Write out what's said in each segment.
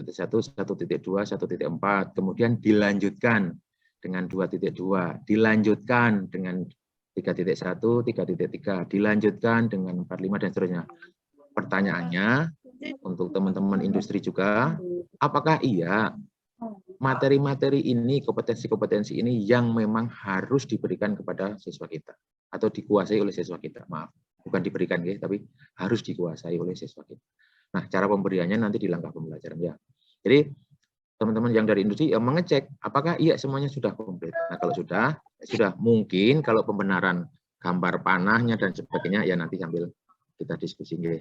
1.1, 1.2, 1.4, kemudian dilanjutkan dengan 2.2, dilanjutkan dengan 3.1, 3.3, dilanjutkan dengan 45 dan seterusnya. Pertanyaannya untuk teman-teman industri juga, apakah iya materi-materi ini, kompetensi-kompetensi ini yang memang harus diberikan kepada siswa kita atau dikuasai oleh siswa kita? Maaf, bukan diberikan ya, tapi harus dikuasai oleh siswa kita. Nah, cara pemberiannya nanti di langkah pembelajaran ya. Jadi teman-teman yang dari industri yang mengecek apakah iya semuanya sudah komplit. Nah, kalau sudah mungkin kalau pembenaran gambar panahnya dan sebagainya ya nanti sambil kita diskusi ya.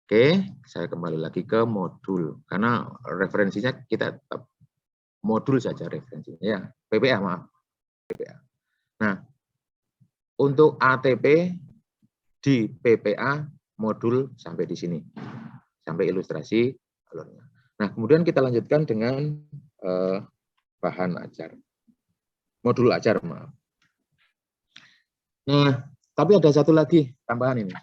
Oke, saya kembali lagi ke modul karena referensinya kita tetap modul saja referensinya ya. PPA maaf. PPA. Nah, untuk ATP di PPA modul sampai di sini. Sampai ilustrasi alurnya. Nah, kemudian kita lanjutkan dengan bahan ajar. Modul ajar, maaf. Nah, tapi ada satu lagi tambahan ini.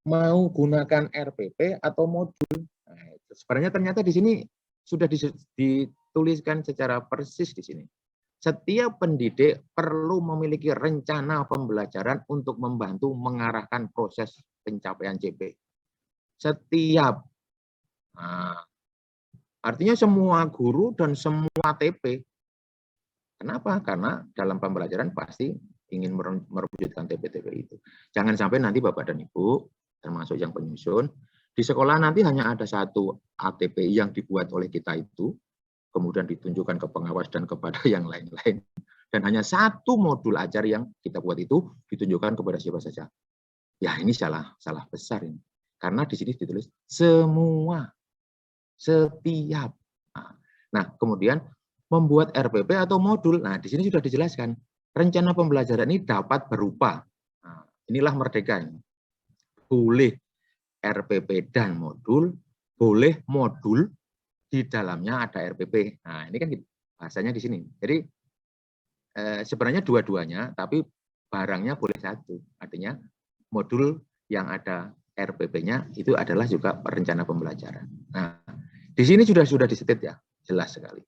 Mau gunakan RPP atau modul. Nah, sebenarnya ternyata di sini sudah dituliskan secara persis di sini. Setiap pendidik perlu memiliki rencana pembelajaran untuk membantu mengarahkan proses pencapaian CP. Setiap. Nah, artinya semua guru dan semua TP. Kenapa? Karena dalam pembelajaran pasti ingin merwujudkan TP-TP itu. Jangan sampai nanti Bapak dan Ibu, termasuk yang penyusun, di sekolah nanti hanya ada satu ATP yang dibuat oleh kita itu, kemudian ditunjukkan ke pengawas dan kepada yang lain-lain. Dan hanya satu modul ajar yang kita buat itu ditunjukkan kepada siapa saja. Ya ini salah besar ini. Karena di sini ditulis semua, setiap. Nah, kemudian membuat RPP atau modul. Nah, di sini sudah dijelaskan. Rencana pembelajaran ini dapat berupa. Nah, inilah merdeka ini. Boleh RPP dan modul, boleh modul, di dalamnya ada RPP. Nah, ini kan bahasanya di sini. Jadi sebenarnya dua-duanya, tapi barangnya boleh satu. Artinya modul yang ada RPP-nya itu adalah juga rencana pembelajaran. Nah, di sini sudah disetit ya, jelas sekali.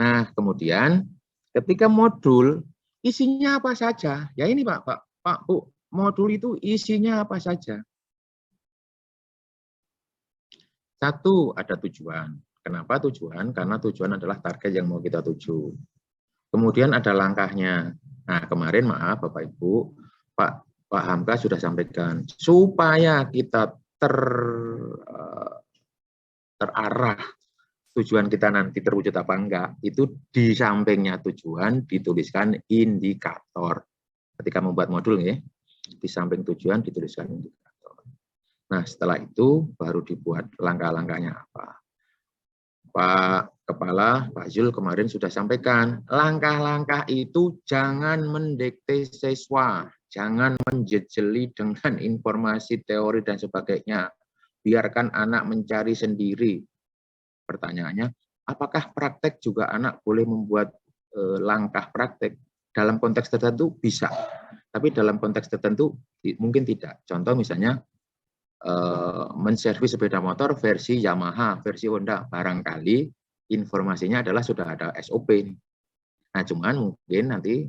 Nah, kemudian ketika modul isinya apa saja? Ya ini Pak, Bu, modul itu isinya apa saja? Satu, ada tujuan. Kenapa tujuan? Karena tujuan adalah target yang mau kita tuju. Kemudian ada langkahnya. Nah, kemarin maaf Bapak Ibu, Pak Hamka sudah sampaikan, supaya kita terarah tujuan kita nanti terwujud apa enggak, itu di sampingnya tujuan dituliskan indikator. Ketika membuat modul ya, di samping tujuan dituliskan indikator. Nah, setelah itu baru dibuat langkah-langkahnya apa. Pak Kepala, Pak Zul kemarin sudah sampaikan, langkah-langkah itu jangan mendikte siswa, jangan menjejeli dengan informasi teori dan sebagainya. Biarkan anak mencari sendiri. Pertanyaannya, apakah praktek juga anak boleh membuat langkah praktek? Dalam konteks tertentu bisa, tapi dalam konteks tertentu mungkin tidak. Contoh misalnya, menservis sepeda motor versi Yamaha, versi Honda, barangkali informasinya adalah sudah ada SOP. Nah, cuman mungkin nanti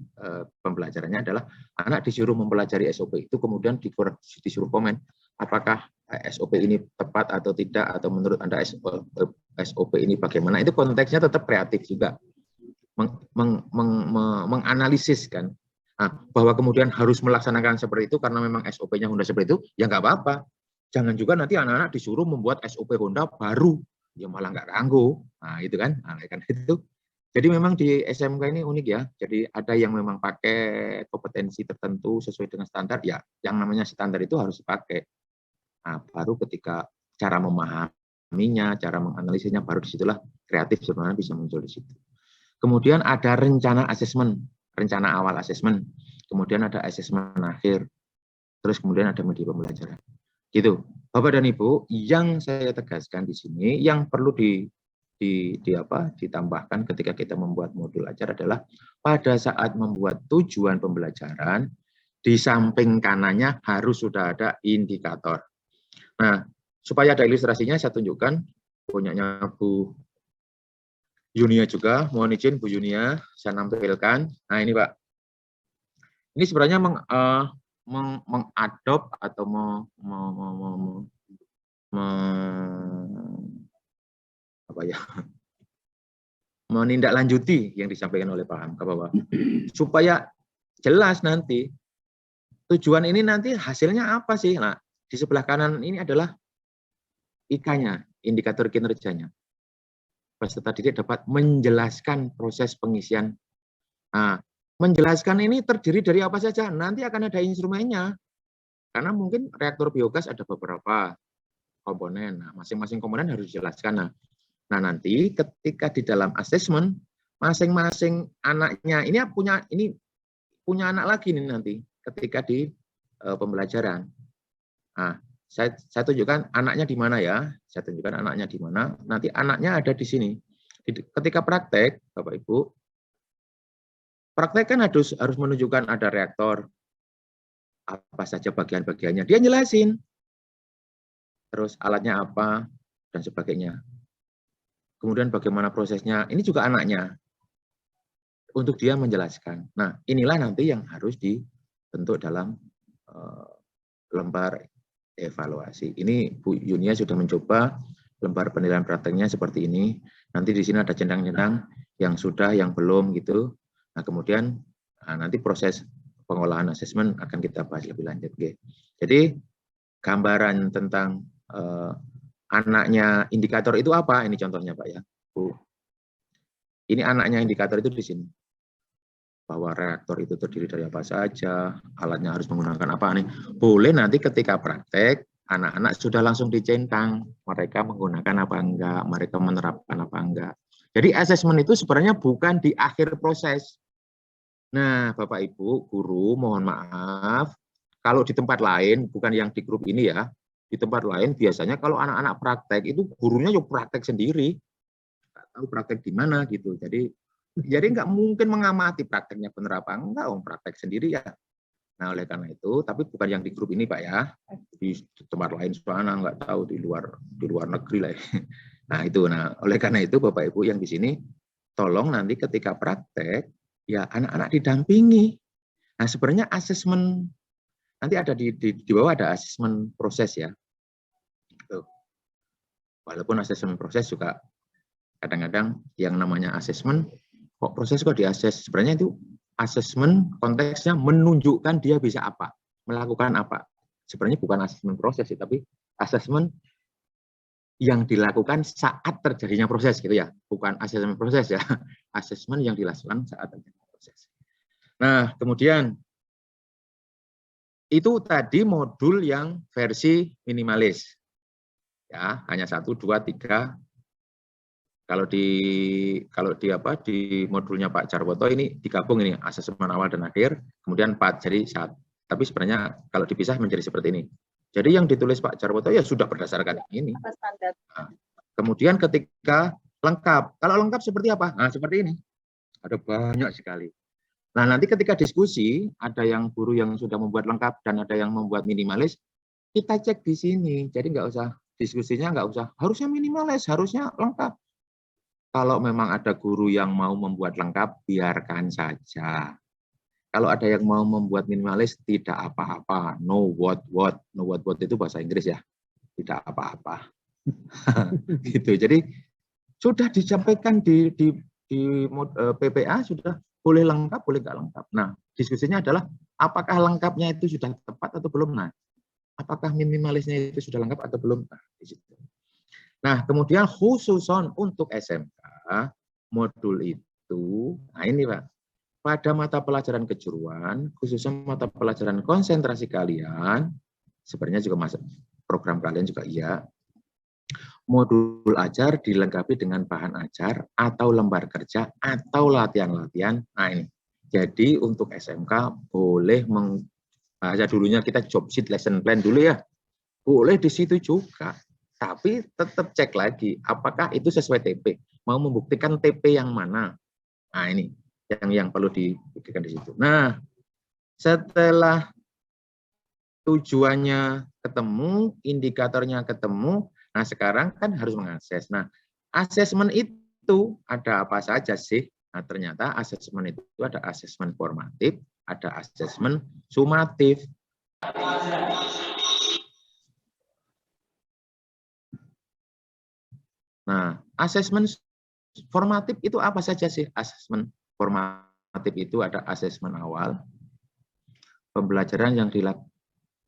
pembelajarannya adalah anak disuruh mempelajari SOP itu, kemudian disuruh komen apakah SOP ini tepat atau tidak, atau menurut Anda SOP ini bagaimana. Itu konteksnya tetap kreatif juga, menganalisis kan. Nah, bahwa kemudian harus melaksanakan seperti itu karena memang SOP-nya Honda seperti itu, ya nggak apa-apa. Jangan juga nanti anak-anak disuruh membuat SOP Honda baru, ya malah nggak ganggu. Nah, itu kan. Nah, kan itu. Jadi memang di SMK ini unik ya. Jadi ada yang memang pakai kompetensi tertentu sesuai dengan standar, ya yang namanya standar itu harus dipakai. Nah, baru ketika cara memahaminya, cara menganalisisnya, baru disitulah kreatif sebenarnya bisa muncul di situ. Kemudian ada rencana asesmen, rencana awal asesmen. Kemudian ada asesmen akhir. Terus kemudian ada media pembelajaran. Gitu, Bapak dan Ibu, yang saya tegaskan di sini, yang perlu ditambahkan ketika kita membuat modul ajar adalah pada saat membuat tujuan pembelajaran, di samping kanannya harus sudah ada indikator. Nah, supaya ada ilustrasinya, saya tunjukkan punyanya Bu Yunia juga. Mohon izin Bu Yunia, saya nampilkan. Nah ini Pak, ini sebenarnya mengadop atau apa ya, menindaklanjuti yang disampaikan oleh Pak Hamka bahwa supaya jelas nanti tujuan ini nanti hasilnya apa sih. Nah di sebelah kanan ini adalah IK-nya, indikator kinerjanya. Peserta didik dapat menjelaskan proses pengisian. Nah, menjelaskan ini terdiri dari apa saja? Nanti akan ada instrumennya. Karena mungkin reaktor biogas ada beberapa komponen. Nah, masing-masing komponen harus dijelaskan. Nah, nanti ketika di dalam asesmen, masing-masing anaknya ini punya anak lagi nih nanti ketika di pembelajaran. Nah, saya tunjukkan anaknya di mana ya. Saya tunjukkan anaknya di mana. Nanti anaknya ada di sini. Ketika praktek, Bapak Ibu, praktek kan harus menunjukkan ada reaktor, apa saja bagian-bagiannya. Dia jelasin. Terus alatnya apa, dan sebagainya. Kemudian bagaimana prosesnya. Ini juga anaknya. Untuk dia menjelaskan. Nah, inilah nanti yang harus dibentuk dalam lembar evaluasi. Ini Bu Yunia sudah mencoba lembar penilaian prakteknya seperti ini. Nanti di sini ada centang-centang yang sudah, yang belum gitu. Nah, kemudian nanti proses pengolahan asesmen akan kita bahas lebih lanjut. Jadi gambaran tentang anaknya indikator itu apa? Ini contohnya Pak ya, Bu. Ini anaknya indikator itu di sini. Bahwa reaktor itu terdiri dari apa saja, alatnya harus menggunakan apa nih. Boleh nanti ketika praktek, anak-anak sudah langsung dicentang, mereka menggunakan apa enggak, mereka menerapkan apa enggak. Jadi asesmen itu sebenarnya bukan di akhir proses. Nah, Bapak Ibu, guru, mohon maaf, kalau di tempat lain, bukan yang di grup ini ya, di tempat lain biasanya kalau anak-anak praktek, itu gurunya yuk praktek sendiri. Nggak tahu praktek di mana gitu. Jadi nggak mungkin mengamati prakteknya benar apa enggak, praktek sendiri ya. Nah oleh karena itu, tapi bukan yang di grup ini Pak ya, di tempat lain sana nggak tahu di luar negeri lah. Ya. Nah itu, oleh karena itu Bapak Ibu yang di sini, tolong nanti ketika praktek ya anak-anak didampingi. Nah sebenarnya asesmen nanti ada di bawah ada asesmen proses ya. Walaupun asesmen proses juga kadang-kadang yang namanya asesmen kok proses kok diakses. Sebenarnya itu asesmen konteksnya menunjukkan dia bisa apa, melakukan apa. Sebenarnya bukan asesmen proses, tapi asesmen yang dilakukan saat terjadinya proses gitu ya. Bukan asesmen proses ya, asesmen yang dilakukan saat terjadinya proses. Nah, kemudian itu tadi modul yang versi minimalis. Ya, hanya 1, 2, 3. Kalau di modulnya Pak Jarwoto ini digabung ini asesmen awal dan akhir, kemudian 4 jadi 1. Tapi sebenarnya kalau dipisah menjadi seperti ini. Jadi yang ditulis Pak Jarwoto ya sudah berdasarkan ini. Nah, kemudian ketika lengkap, kalau lengkap seperti apa? Nah seperti ini. Ada banyak sekali. Nah nanti ketika diskusi ada yang guru yang sudah membuat lengkap dan ada yang membuat minimalis, kita cek di sini. Jadi nggak usah diskusinya nggak usah harusnya minimalis, harusnya lengkap. Kalau memang ada guru yang mau membuat lengkap, biarkan saja. Kalau ada yang mau membuat minimalis, tidak apa-apa. No what. No what itu bahasa Inggris ya. Tidak apa-apa. Gitu. Jadi sudah disampaikan di PPA, sudah boleh lengkap, boleh nggak lengkap. Nah, diskusinya adalah apakah lengkapnya itu sudah tepat atau belum. Nah, apakah minimalisnya itu sudah lengkap atau belum. Nah, di situ. Nah, kemudian khususon untuk SMK, modul itu, nah ini Pak, pada mata pelajaran kejuruan, khususnya mata pelajaran konsentrasi kalian, sebenarnya juga masuk program kalian juga iya, modul ajar dilengkapi dengan bahan ajar atau lembar kerja atau latihan-latihan. Nah ini, jadi untuk SMK boleh dulunya kita job sheet lesson plan dulu ya, boleh di situ juga. Tapi tetap cek lagi, apakah itu sesuai TP? Mau membuktikan TP yang mana? Nah ini yang perlu dipikirkan di situ. Nah, setelah tujuannya ketemu, indikatornya ketemu, Nah, sekarang kan harus mengakses. Nah, asesmen itu ada apa saja sih? Nah, ternyata asesmen itu ada asesmen formatif, ada asesmen sumatif. Nah, asesmen formatif itu apa saja sih? Asesmen formatif itu ada asesmen awal, pembelajaran yang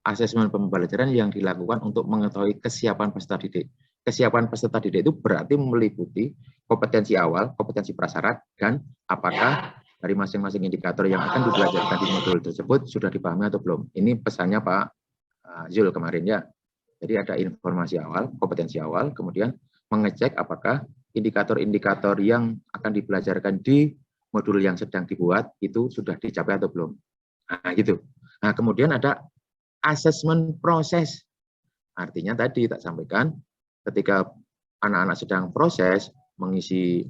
asesmen pembelajaran yang dilakukan untuk mengetahui kesiapan peserta didik. Kesiapan peserta didik itu berarti meliputi kompetensi awal, kompetensi prasyarat, dan apakah dari masing-masing indikator yang akan dipelajarkan di modul tersebut sudah dipahami atau belum. Ini pesannya Pak Zul kemarin ya. Jadi ada informasi awal, kompetensi awal, kemudian mengecek apakah indikator-indikator yang akan dipelajarkan di modul yang sedang dibuat itu sudah dicapai atau belum. Nah, gitu. Nah, kemudian ada asesmen proses. Artinya tadi tak sampaikan, ketika anak-anak sedang proses mengisi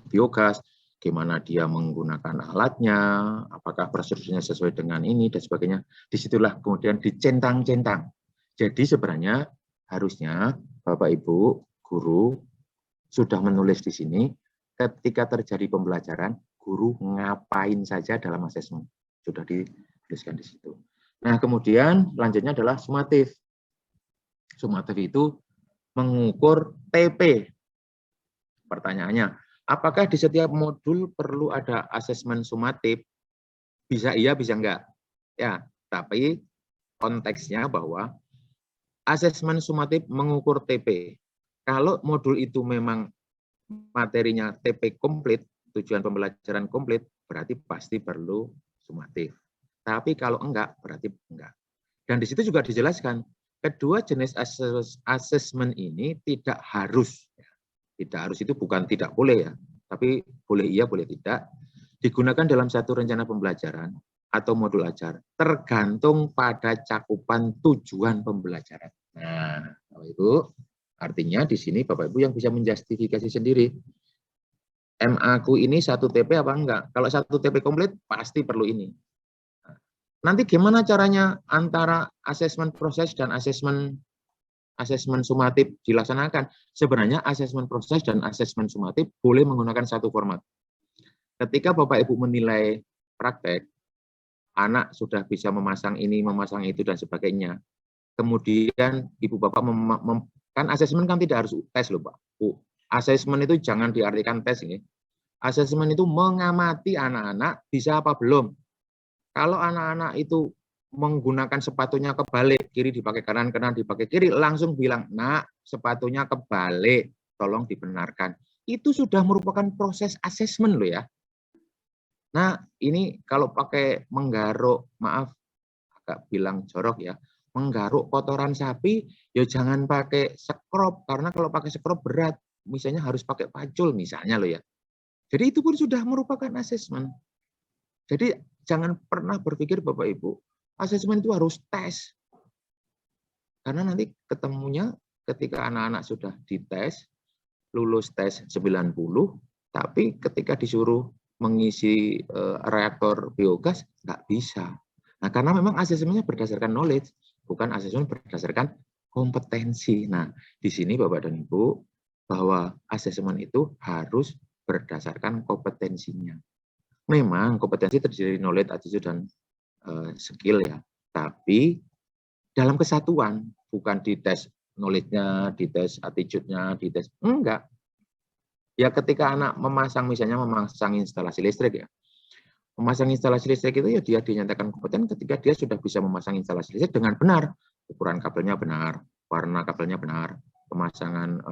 biogas, gimana dia menggunakan alatnya, apakah prosedurnya sesuai dengan ini, dan sebagainya. Disitulah kemudian dicentang-centang. Jadi sebenarnya harusnya Bapak Ibu, guru, sudah menulis di sini, ketika terjadi pembelajaran, guru ngapain saja dalam asesmen. Sudah dituliskan di situ. Nah, kemudian lanjutnya adalah sumatif. Sumatif itu mengukur TP. Pertanyaannya, apakah di setiap modul perlu ada asesmen sumatif? Bisa iya, bisa enggak. Ya, tapi konteksnya bahwa asesmen sumatif mengukur TP. Kalau modul itu memang materinya TP komplit, tujuan pembelajaran komplit, berarti pasti perlu sumatif. Tapi kalau enggak, berarti enggak. Dan di situ juga dijelaskan, kedua jenis asesmen ini tidak harus. Tidak harus itu bukan tidak boleh ya, tapi boleh iya, boleh tidak. Digunakan dalam satu rencana pembelajaran atau modul ajar, tergantung pada cakupan tujuan pembelajaran. Nah, Bapak Ibu, artinya di sini Bapak Ibu yang bisa menjustifikasi sendiri. MA-ku ini satu TP apa enggak? Kalau satu TP komplit, pasti perlu ini. Nanti gimana caranya antara asesmen proses dan asesmen sumatif dilaksanakan? Sebenarnya asesmen proses dan asesmen sumatif boleh menggunakan satu format. Ketika Bapak Ibu menilai praktek, anak sudah bisa memasang ini, memasang itu, dan sebagainya. Kemudian Ibu Bapak kan asesmen kan tidak harus tes loh Pak. Asesmen itu jangan diartikan tes ini. Asesmen itu mengamati anak-anak bisa apa belum. Kalau anak-anak itu menggunakan sepatunya kebalik, kiri dipakai kanan, kanan dipakai kiri, langsung bilang, nak sepatunya kebalik, tolong dibenarkan. Itu sudah merupakan proses asesmen loh ya. Nah ini kalau pakai menggaruk, maaf agak bilang jorok ya, menggaruk kotoran sapi, ya jangan pakai sekrup, karena kalau pakai sekrup berat, misalnya harus pakai pacul misalnya loh ya. Jadi itu pun sudah merupakan asesmen. Jadi jangan pernah berpikir Bapak Ibu, asesmen itu harus tes. Karena nanti ketemunya ketika anak-anak sudah dites, lulus tes 90, tapi ketika disuruh mengisi reaktor biogas, nggak bisa. Nah, karena memang asesmennya berdasarkan knowledge, bukan asesmen berdasarkan kompetensi. Nah, di sini Bapak dan Ibu, bahwa asesmen itu harus berdasarkan kompetensinya. Memang kompetensi terdiri dari knowledge, attitude, dan skill ya. Tapi dalam kesatuan, bukan di tes knowledge-nya, di tes attitude-nya, di tes enggak. Ya ketika anak memasang, misalnya memasang instalasi listrik ya. Memasang instalasi listrik itu ya dia dinyatakan kompeten ketika dia sudah bisa memasang instalasi listrik dengan benar. Ukuran kabelnya benar, warna kabelnya benar, pemasangan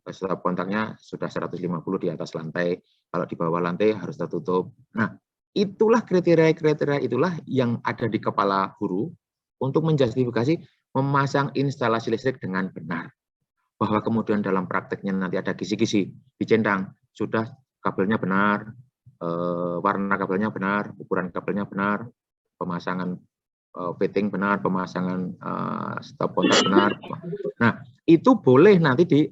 stop kontaknya sudah 150 di atas lantai, kalau di bawah lantai harus tertutup. Nah, itulah kriteria-kriteria itulah yang ada di kepala guru untuk menjustifikasi memasang instalasi listrik dengan benar. Bahwa kemudian dalam prakteknya nanti ada kisi-kisi, dicentang, sudah kabelnya benar, warna kabelnya benar, ukuran kabelnya benar, pemasangan fitting benar, pemasangan stop kontak benar. Nah, itu boleh nanti di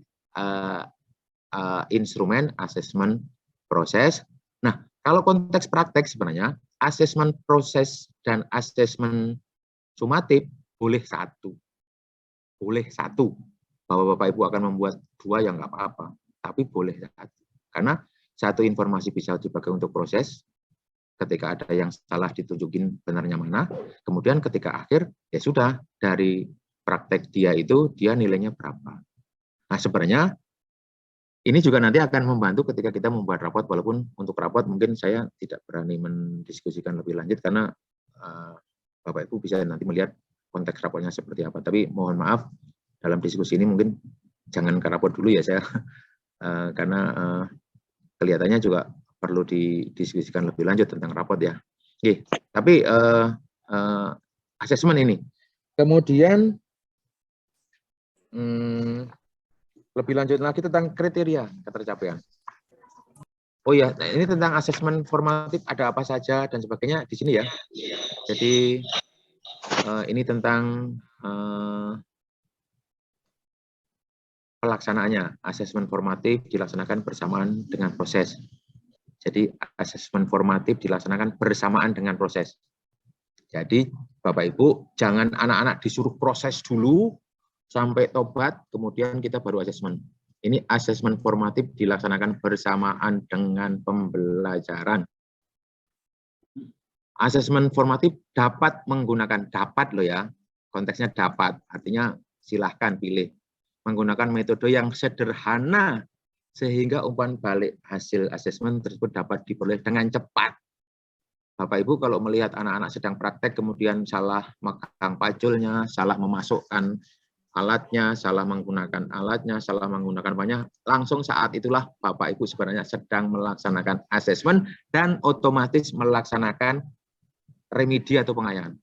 instrumen asesmen proses. Nah, kalau konteks praktek sebenarnya asesmen proses dan asesmen sumatif boleh satu. Boleh satu. bahwa Bapak Ibu akan membuat 2 ya nggak apa-apa, tapi boleh 1. Karena 1 informasi bisa dipakai untuk proses, ketika ada yang salah ditunjukin benarnya mana, kemudian ketika akhir, ya sudah, dari praktek dia itu, dia nilainya berapa. Nah, sebenarnya ini juga nanti akan membantu ketika kita membuat rapot, walaupun untuk rapot mungkin saya tidak berani mendiskusikan lebih lanjut, karena Bapak Ibu bisa nanti melihat konteks rapotnya seperti apa. Tapi mohon maaf, dalam diskusi ini mungkin jangan ke rapot dulu ya saya, karena kelihatannya juga perlu didiskusikan lebih lanjut tentang rapot ya. Oke, tapi asesmen ini. Kemudian lebih lanjut lagi tentang kriteria ketercapaian. Oh ya, nah ini tentang asesmen formatif ada apa saja dan sebagainya di sini ya. Jadi ini tentang pelaksanaannya. Asesmen formatif dilaksanakan bersamaan dengan proses. Jadi asesmen formatif dilaksanakan bersamaan dengan proses. Jadi Bapak Ibu jangan anak-anak disuruh proses dulu sampai tobat, kemudian kita baru asesmen. Ini asesmen formatif dilaksanakan bersamaan dengan pembelajaran. Asesmen formatif dapat menggunakan, dapat loh ya, konteksnya dapat, artinya silahkan pilih. Menggunakan metode yang sederhana, sehingga umpan balik hasil asesmen tersebut dapat diperoleh dengan cepat. Bapak Ibu kalau melihat anak-anak sedang praktek, kemudian salah megang pajulnya, salah memasukkan alatnya, salah menggunakan alatnya, salah menggunakan banyak, langsung saat itulah Bapak Ibu sebenarnya sedang melaksanakan asesmen dan otomatis melaksanakan remedi atau pengayahan.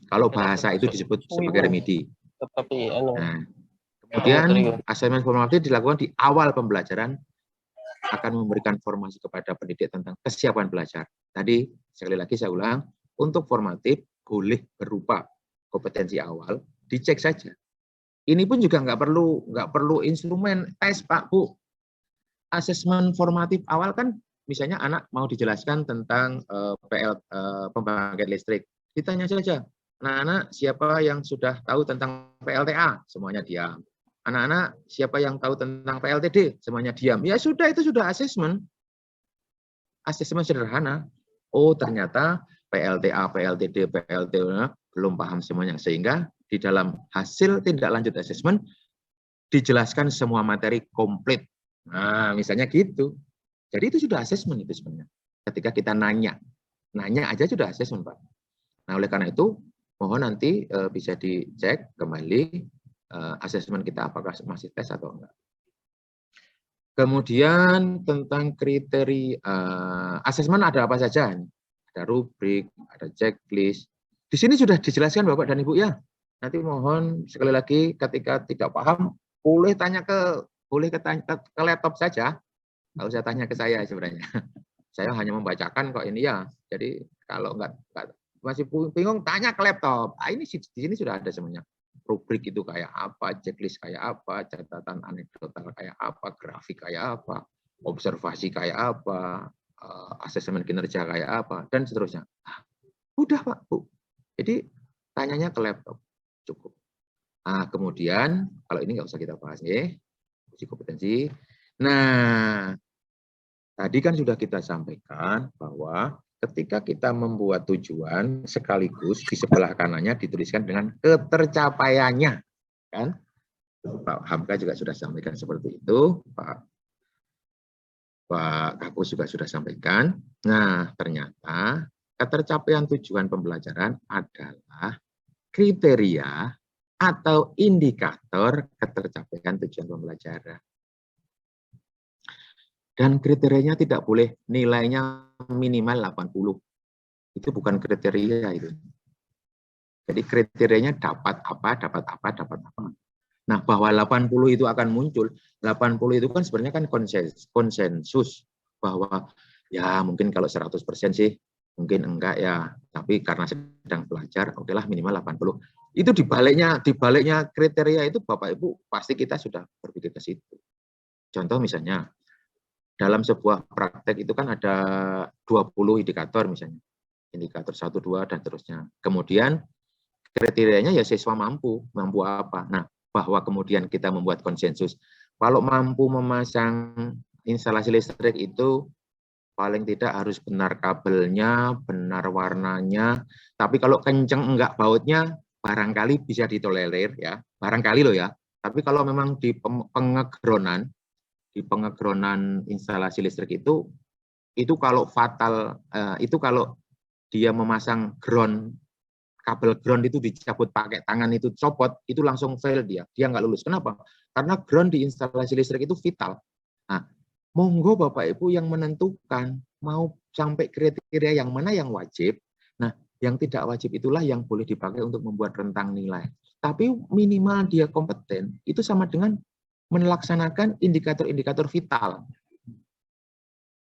Kalau bahasa itu disebut sebagai remedi. Nah, kemudian asesmen formatif dilakukan di awal pembelajaran, akan memberikan informasi kepada pendidik tentang kesiapan belajar. Tadi sekali lagi saya ulang, untuk formatif boleh berupa kompetensi awal, dicek saja. Ini pun juga nggak perlu instrumen tes Pak Bu. Asesmen formatif awal kan misalnya anak mau dijelaskan tentang pembangkit listrik. Ditanya saja, anak-anak siapa yang sudah tahu tentang PLTA? Semuanya diam. Anak-anak siapa yang tahu tentang PLTD? Semuanya diam. Ya sudah, itu sudah asesmen. Asesmen sederhana. Oh ternyata PLTA, PLTD, PLT belum paham semuanya. Sehingga di dalam hasil tindak lanjut asesmen dijelaskan semua materi komplit. Nah, misalnya gitu. Jadi itu sudah asesmen itu sebenarnya. Ketika kita nanya aja sudah asesmen, Pak. Nah, oleh karena itu mohon nanti bisa dicek kembali asesmen kita apakah masih tes atau enggak. Kemudian tentang kriteria asesmen ada apa saja? Ada rubrik, ada checklist. Di sini sudah dijelaskan Bapak dan Ibu ya. Nanti mohon sekali lagi ketika tidak paham boleh tanya ke laptop saja, nggak usah tanya ke saya sebenarnya. Saya hanya membacakan kok ini ya. Jadi kalau nggak masih bingung tanya ke laptop. Ini di sini sudah ada semuanya. Rubrik itu kayak apa, checklist kayak apa, catatan anekdotal kayak apa, grafik kayak apa, observasi kayak apa, asesmen kinerja kayak apa, dan seterusnya. Udah Pak Bu. Jadi tanyanya ke laptop cukup. Nah, kemudian kalau ini nggak usah kita bahas ya, uji kompetensi. Nah, tadi kan sudah kita sampaikan bahwa ketika kita membuat tujuan sekaligus di sebelah kanannya dituliskan dengan ketercapaiannya, kan? Pak Hamka juga sudah sampaikan seperti itu, Pak Kapus juga sudah sampaikan. Nah, ternyata ketercapaian tujuan pembelajaran adalah kriteria atau indikator ketercapaian tujuan pembelajaran. Dan kriterianya tidak boleh nilainya minimal 80. Itu bukan kriteria itu. Jadi kriterianya dapat apa, dapat apa, dapat apa. Nah, bahwa 80 itu akan muncul, 80 itu kan sebenarnya kan konsensus bahwa ya mungkin kalau 100% sih mungkin enggak ya, tapi karena sedang belajar, udahlah minimal 80. Itu dibaliknya kriteria itu Bapak Ibu pasti kita sudah berpikir ke situ. Contoh misalnya dalam sebuah praktek itu kan ada 20 indikator misalnya. Indikator 1, 2 dan terusnya. Kemudian kriterianya ya siswa mampu apa. Nah, bahwa kemudian kita membuat konsensus. Kalau mampu memasang instalasi listrik itu paling tidak harus benar kabelnya, benar warnanya. Tapi kalau kenceng enggak bautnya, barangkali bisa ditolerir ya. Barangkali loh ya. Tapi kalau memang di pengegronan instalasi listrik itu kalau fatal, itu kalau dia memasang kabel ground itu dicabut pakai tangan itu copot, itu langsung fail dia nggak lulus. Kenapa? Karena ground di instalasi listrik itu vital. Nah, monggo Bapak Ibu yang menentukan mau sampai kriteria yang mana yang wajib. Nah, yang tidak wajib itulah yang boleh dipakai untuk membuat rentang nilai. Tapi minimal dia kompeten, itu sama dengan melaksanakan indikator-indikator vital.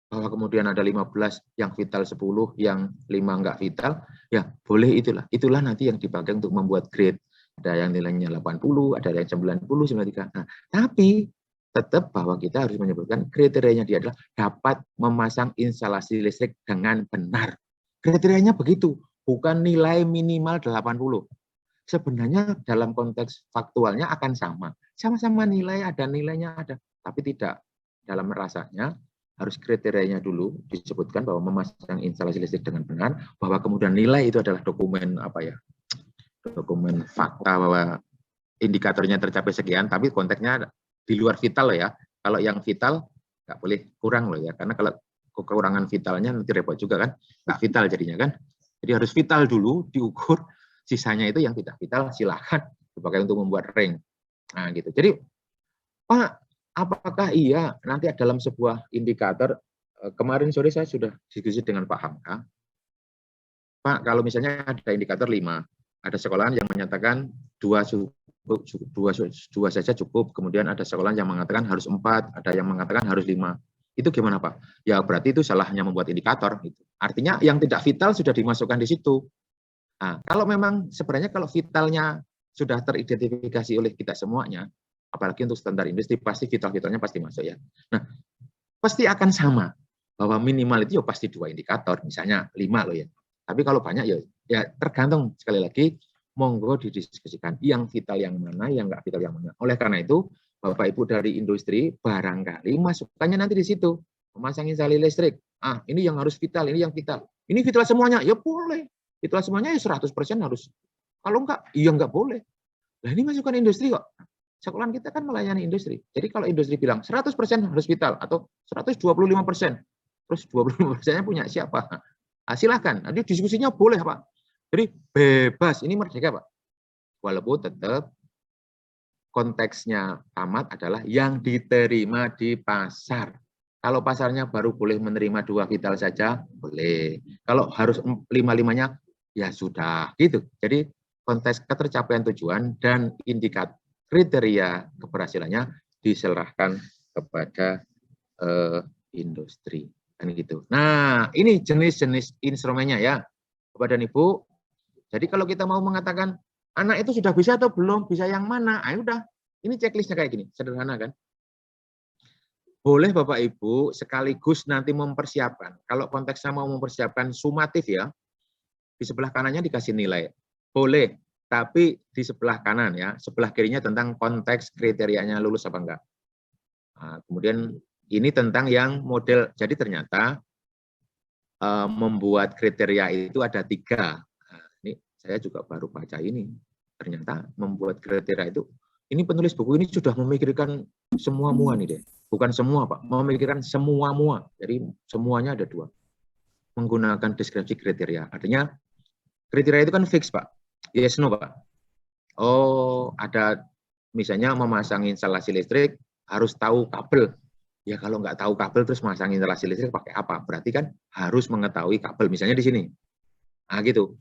Bahwa kemudian ada 15 yang vital 10, yang 5 enggak vital, ya boleh itulah nanti yang dipakai untuk membuat grade. Ada yang nilainya 80, ada yang 90, 93. Nah, tapi tetap bahwa kita harus menyebutkan kriterianya dia adalah dapat memasang instalasi listrik dengan benar. Kriterianya begitu, bukan nilai minimal 80. Sebenarnya dalam konteks faktualnya akan sama. Sama-sama nilai ada, nilainya ada, tapi tidak dalam rasanya harus kriterianya dulu disebutkan bahwa memasang instalasi listrik dengan benar, bahwa kemudian nilai itu adalah dokumen dokumen fakta bahwa indikatornya tercapai sekian, tapi konteksnya di luar vital loh ya. Kalau yang vital nggak boleh kurang loh ya, karena kalau kekurangan vitalnya nanti repot juga kan, nggak vital jadinya kan. Jadi harus vital dulu diukur, sisanya itu yang tidak vital silahkan dipakai untuk membuat ring. Nah gitu. Jadi Pak, apakah iya nanti dalam sebuah indikator, kemarin sore saya sudah diskusi dengan Pak Hamka, Pak kalau misalnya ada indikator 5, ada sekolahan yang menyatakan 2 saja cukup, kemudian ada sekolahan yang mengatakan harus 4, ada yang mengatakan harus 5. Itu gimana Pak? Ya berarti itu salahnya membuat indikator. Gitu. Artinya yang tidak vital sudah dimasukkan di situ. Nah, kalau memang sebenarnya kalau vitalnya sudah teridentifikasi oleh kita semuanya, apalagi untuk standar industri, pasti vital-vitalnya pasti masuk ya. Nah, pasti akan sama, bahwa minimal itu ya pasti 2 indikator, misalnya 5 loh ya. Tapi kalau banyak ya tergantung, sekali lagi, monggo didiskusikan, yang vital yang mana, yang nggak vital yang mana. Oleh karena itu, Bapak Ibu dari industri, barangkali masukannya nanti di situ, memasang instalasi listrik. Ah, ini yang harus vital, ini yang vital. Ini vital semuanya, ya boleh. Vital semuanya ya 100% harus. Kalau enggak, iya enggak boleh. Nah ini masukan industri kok. Sekolahan kita kan melayani industri. Jadi kalau industri bilang 100% harus vital atau 125%, terus 25%-nya punya siapa? Nah, silakan. Nanti diskusinya boleh, Pak. Jadi bebas. Ini merdeka, Pak. Walaupun tetap konteksnya tamat adalah yang diterima di pasar. Kalau pasarnya baru boleh menerima 2 vital saja, boleh. Kalau harus 5-5-nya, ya sudah. Gitu. Jadi konteks ketercapaian tujuan dan indikator kriteria keberhasilannya diserahkan kepada industri. Kan gitu. Nah, ini jenis-jenis instrumennya ya, Bapak dan Ibu. Jadi kalau kita mau mengatakan anak itu sudah bisa atau belum, bisa yang mana? Ah, udah. Ini checklistnya kayak gini, sederhana kan? Boleh Bapak Ibu sekaligus nanti mempersiapkan. Kalau konteksnya mau mempersiapkan sumatif ya, di sebelah kanannya dikasih nilai. Boleh, tapi di sebelah kanan ya, sebelah kirinya tentang konteks kriterianya lulus apa enggak. Nah, kemudian ini tentang yang model, jadi ternyata membuat kriteria itu ada 3. Nah, ini saya juga baru baca ini. Ternyata membuat kriteria itu, ini penulis buku ini sudah memikirkan semua mua nih deh. Bukan semua Pak, memikirkan semua mua. Jadi semuanya ada 2. Menggunakan deskripsi kriteria. Artinya kriteria itu kan fix Pak. Yes no Pak. Oh ada misalnya memasang instalasi listrik harus tahu kabel. Ya kalau nggak tahu kabel terus masang instalasi listrik pakai apa? Berarti kan harus mengetahui kabel. Misalnya di sini. Nah gitu.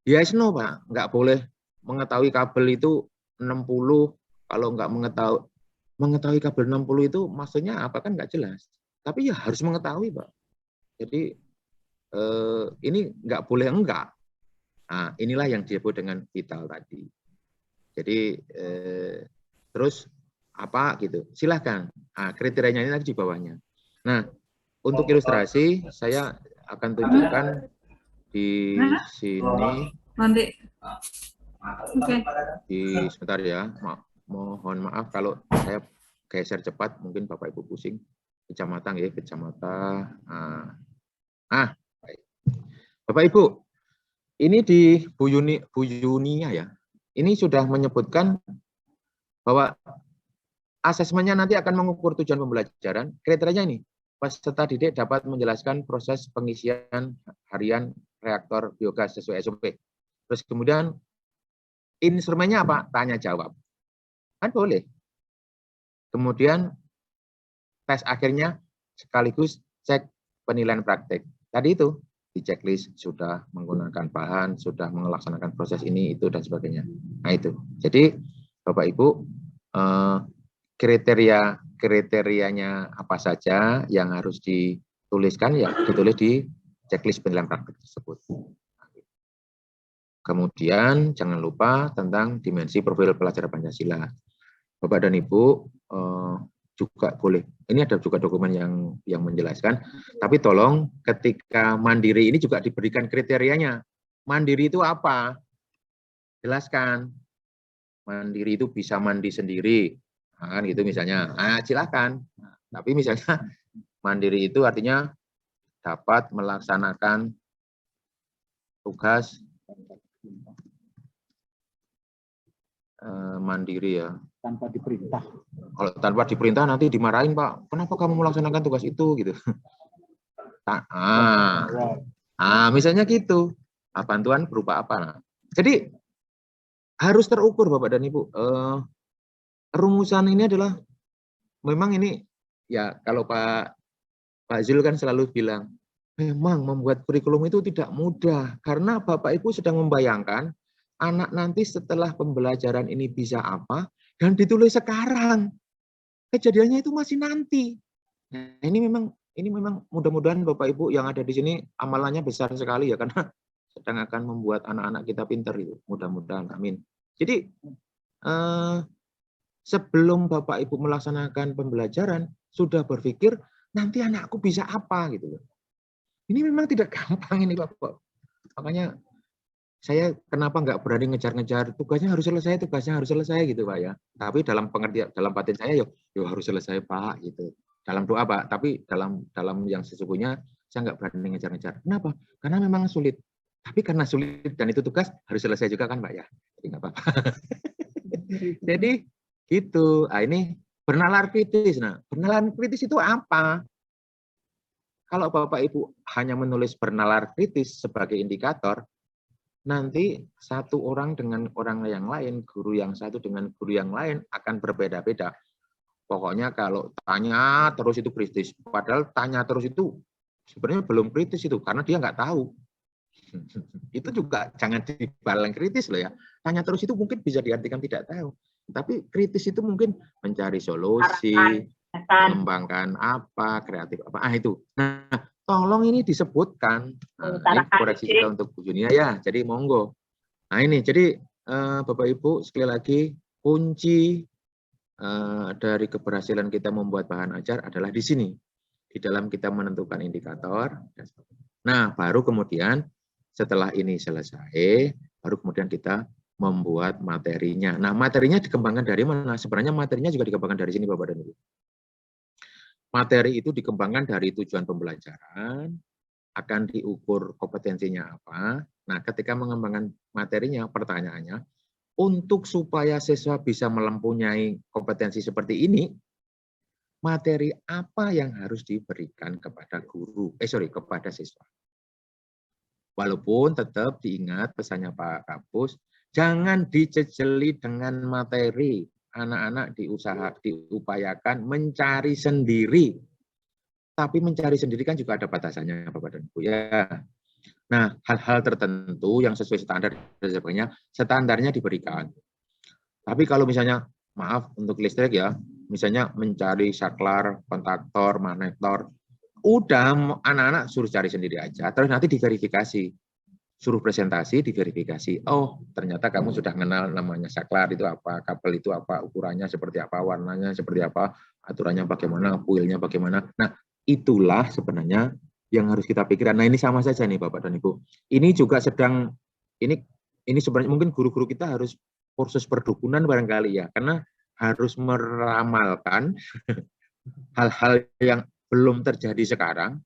Yes no Pak. Nggak boleh mengetahui kabel itu 60. Kalau nggak mengetahui kabel 60 itu maksudnya apa kan nggak jelas. Tapi ya harus mengetahui Pak. Jadi ini nggak boleh enggak. Nah, inilah yang disebut dengan vital tadi. Jadi terus apa gitu? Silahkan. Nah, kriterianya ini lagi di bawahnya. Nah, untuk ilustrasi saya akan tunjukkan di sini. Nanti. Oke. Di sebentar ya, maaf. Mohon maaf kalau saya geser cepat, mungkin Bapak Ibu pusing. Kecamatan ya, kecamatan. Baik. Bapak Ibu, ini di Bu Yunia ya. Ini sudah menyebutkan bahwa asesmennya nanti akan mengukur tujuan pembelajaran. Kriterianya ini, peserta didik dapat menjelaskan proses pengisian harian reaktor biogas sesuai SOP. Terus kemudian instrumennya apa? Tanya jawab. Kan boleh. Kemudian tes akhirnya sekaligus cek penilaian praktek. Tadi itu di checklist sudah menggunakan bahan, sudah melaksanakan proses ini, itu, dan sebagainya. Nah itu. Jadi Bapak Ibu, kriterianya apa saja yang harus dituliskan, ya ditulis di checklist penilaian praktek tersebut. Kemudian jangan lupa tentang dimensi profil pelajar Pancasila. Bapak dan Ibu juga boleh. Ini ada juga dokumen yang menjelaskan. Tapi tolong ketika mandiri ini juga diberikan kriterianya. Mandiri itu apa? Jelaskan. Mandiri itu bisa mandi sendiri, nah, kan gitu misalnya. Nah, silakan. Nah, tapi misalnya mandiri itu artinya dapat melaksanakan tugas mandiri ya. Tanpa diperintah. Kalau tanpa diperintah nanti dimarahin, Pak. Kenapa kamu melaksanakan tugas itu gitu? Misalnya gitu. Bantuan berupa apa? Nah, jadi harus terukur Bapak dan Ibu. Rumusan ini adalah memang ini ya kalau Pak Zul kan selalu bilang memang membuat kurikulum itu tidak mudah karena Bapak Ibu sedang membayangkan anak nanti setelah pembelajaran ini bisa apa dan ditulis sekarang. Kejadiannya itu masih nanti. Nah, ini memang mudah-mudahan Bapak Ibu yang ada di sini amalannya besar sekali ya karena sedang akan membuat anak-anak kita pintar itu. Mudah-mudahan, amin. Jadi sebelum Bapak Ibu melaksanakan pembelajaran sudah berpikir nanti anakku bisa apa gitu loh. Ini memang tidak gampang ini Bapak. Makanya saya kenapa nggak berani ngejar-ngejar tugasnya harus selesai gitu Pak ya. Tapi dalam pengertian, dalam batin saya yo harus selesai Pak gitu. Dalam doa Pak, tapi dalam yang sesungguhnya saya nggak berani ngejar-ngejar. Kenapa? Karena memang sulit. Tapi karena sulit dan itu tugas harus selesai juga kan Pak ya. Jadi nggak apa-apa. Jadi gitu. Nah, ini bernalar kritis. Nah, bernalar kritis itu apa? Kalau Bapak Ibu hanya menulis bernalar kritis sebagai indikator, nanti satu orang dengan orang yang lain, guru yang satu dengan guru yang lain akan berbeda-beda. Pokoknya kalau tanya terus itu kritis. Padahal tanya terus itu sebenarnya belum kritis itu, karena dia nggak tahu. Itu juga jangan dibalang kritis loh ya. Tanya terus itu mungkin bisa diartikan tidak tahu. Tapi kritis itu mungkin mencari solusi, mengembangkan apa, kreatif apa. Itu. Nah, tolong ini disebutkan. Nah, ini koreksi kita untuk Bu Junia ya. Jadi monggo. Nah ini, jadi Bapak Ibu sekali lagi kunci dari keberhasilan kita membuat bahan ajar adalah di sini. Di dalam kita menentukan indikator. Nah, baru kemudian setelah ini selesai, baru kemudian kita membuat materinya. Nah, materinya dikembangkan dari mana? Sebenarnya materinya juga dikembangkan dari sini, Bapak dan Ibu. Materi itu dikembangkan dari tujuan pembelajaran, akan diukur kompetensinya apa. Nah, ketika mengembangkan materinya, pertanyaannya, untuk supaya siswa bisa mempunyai kompetensi seperti ini, materi apa yang harus diberikan kepada kepada siswa. Walaupun tetap diingat pesannya Pak Kapus, jangan dijejeli dengan materi. Anak-anak diupayakan mencari sendiri. Tapi mencari sendiri kan juga ada batasannya Bapak dan Ibu ya. Nah, hal-hal tertentu yang sesuai standar dan sebagainya, standarnya diberikan. Tapi kalau misalnya, maaf untuk listrik ya, misalnya mencari saklar, kontaktor, magnetor, udah anak-anak suruh cari sendiri aja, terus nanti diverifikasi. Suruh presentasi, diverifikasi. Oh, ternyata kamu sudah kenal namanya saklar itu apa, kabel itu apa, ukurannya seperti apa, warnanya seperti apa, aturannya bagaimana, kuilnya bagaimana. Nah, itulah sebenarnya yang harus kita pikirkan. Nah, ini sama saja nih Bapak dan Ibu. Ini juga sedang, ini sebenarnya mungkin guru-guru kita harus kursus perdukunan barangkali ya, karena harus meramalkan hal-hal yang belum terjadi sekarang,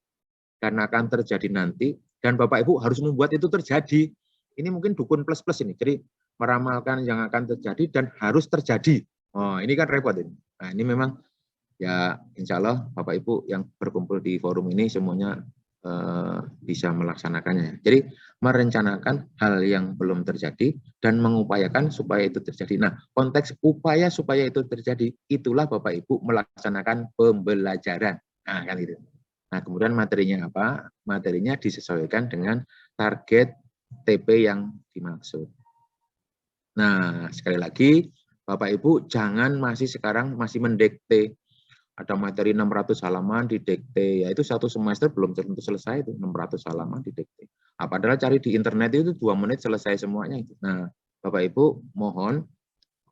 karena akan terjadi nanti, dan Bapak Ibu harus membuat itu terjadi. Ini mungkin dukun plus-plus ini, jadi meramalkan yang akan terjadi dan harus terjadi. Oh, ini kan repot ini. Nah, ini memang ya insya Allah Bapak Ibu yang berkumpul di forum ini semuanya bisa melaksanakannya. Jadi merencanakan hal yang belum terjadi dan mengupayakan supaya itu terjadi. Nah, konteks upaya supaya itu terjadi, itulah Bapak Ibu melaksanakan pembelajaran. Nah, kan gitu. Nah, kemudian materinya apa? Materinya disesuaikan dengan target TP yang dimaksud. Nah, sekali lagi, Bapak Ibu jangan sekarang masih mendikte. Ada materi 600 halaman didikte, ya itu satu semester belum tentu selesai itu 600 halaman didikte. Padahal cari di internet itu 2 menit selesai semuanya itu. Nah, Bapak Ibu mohon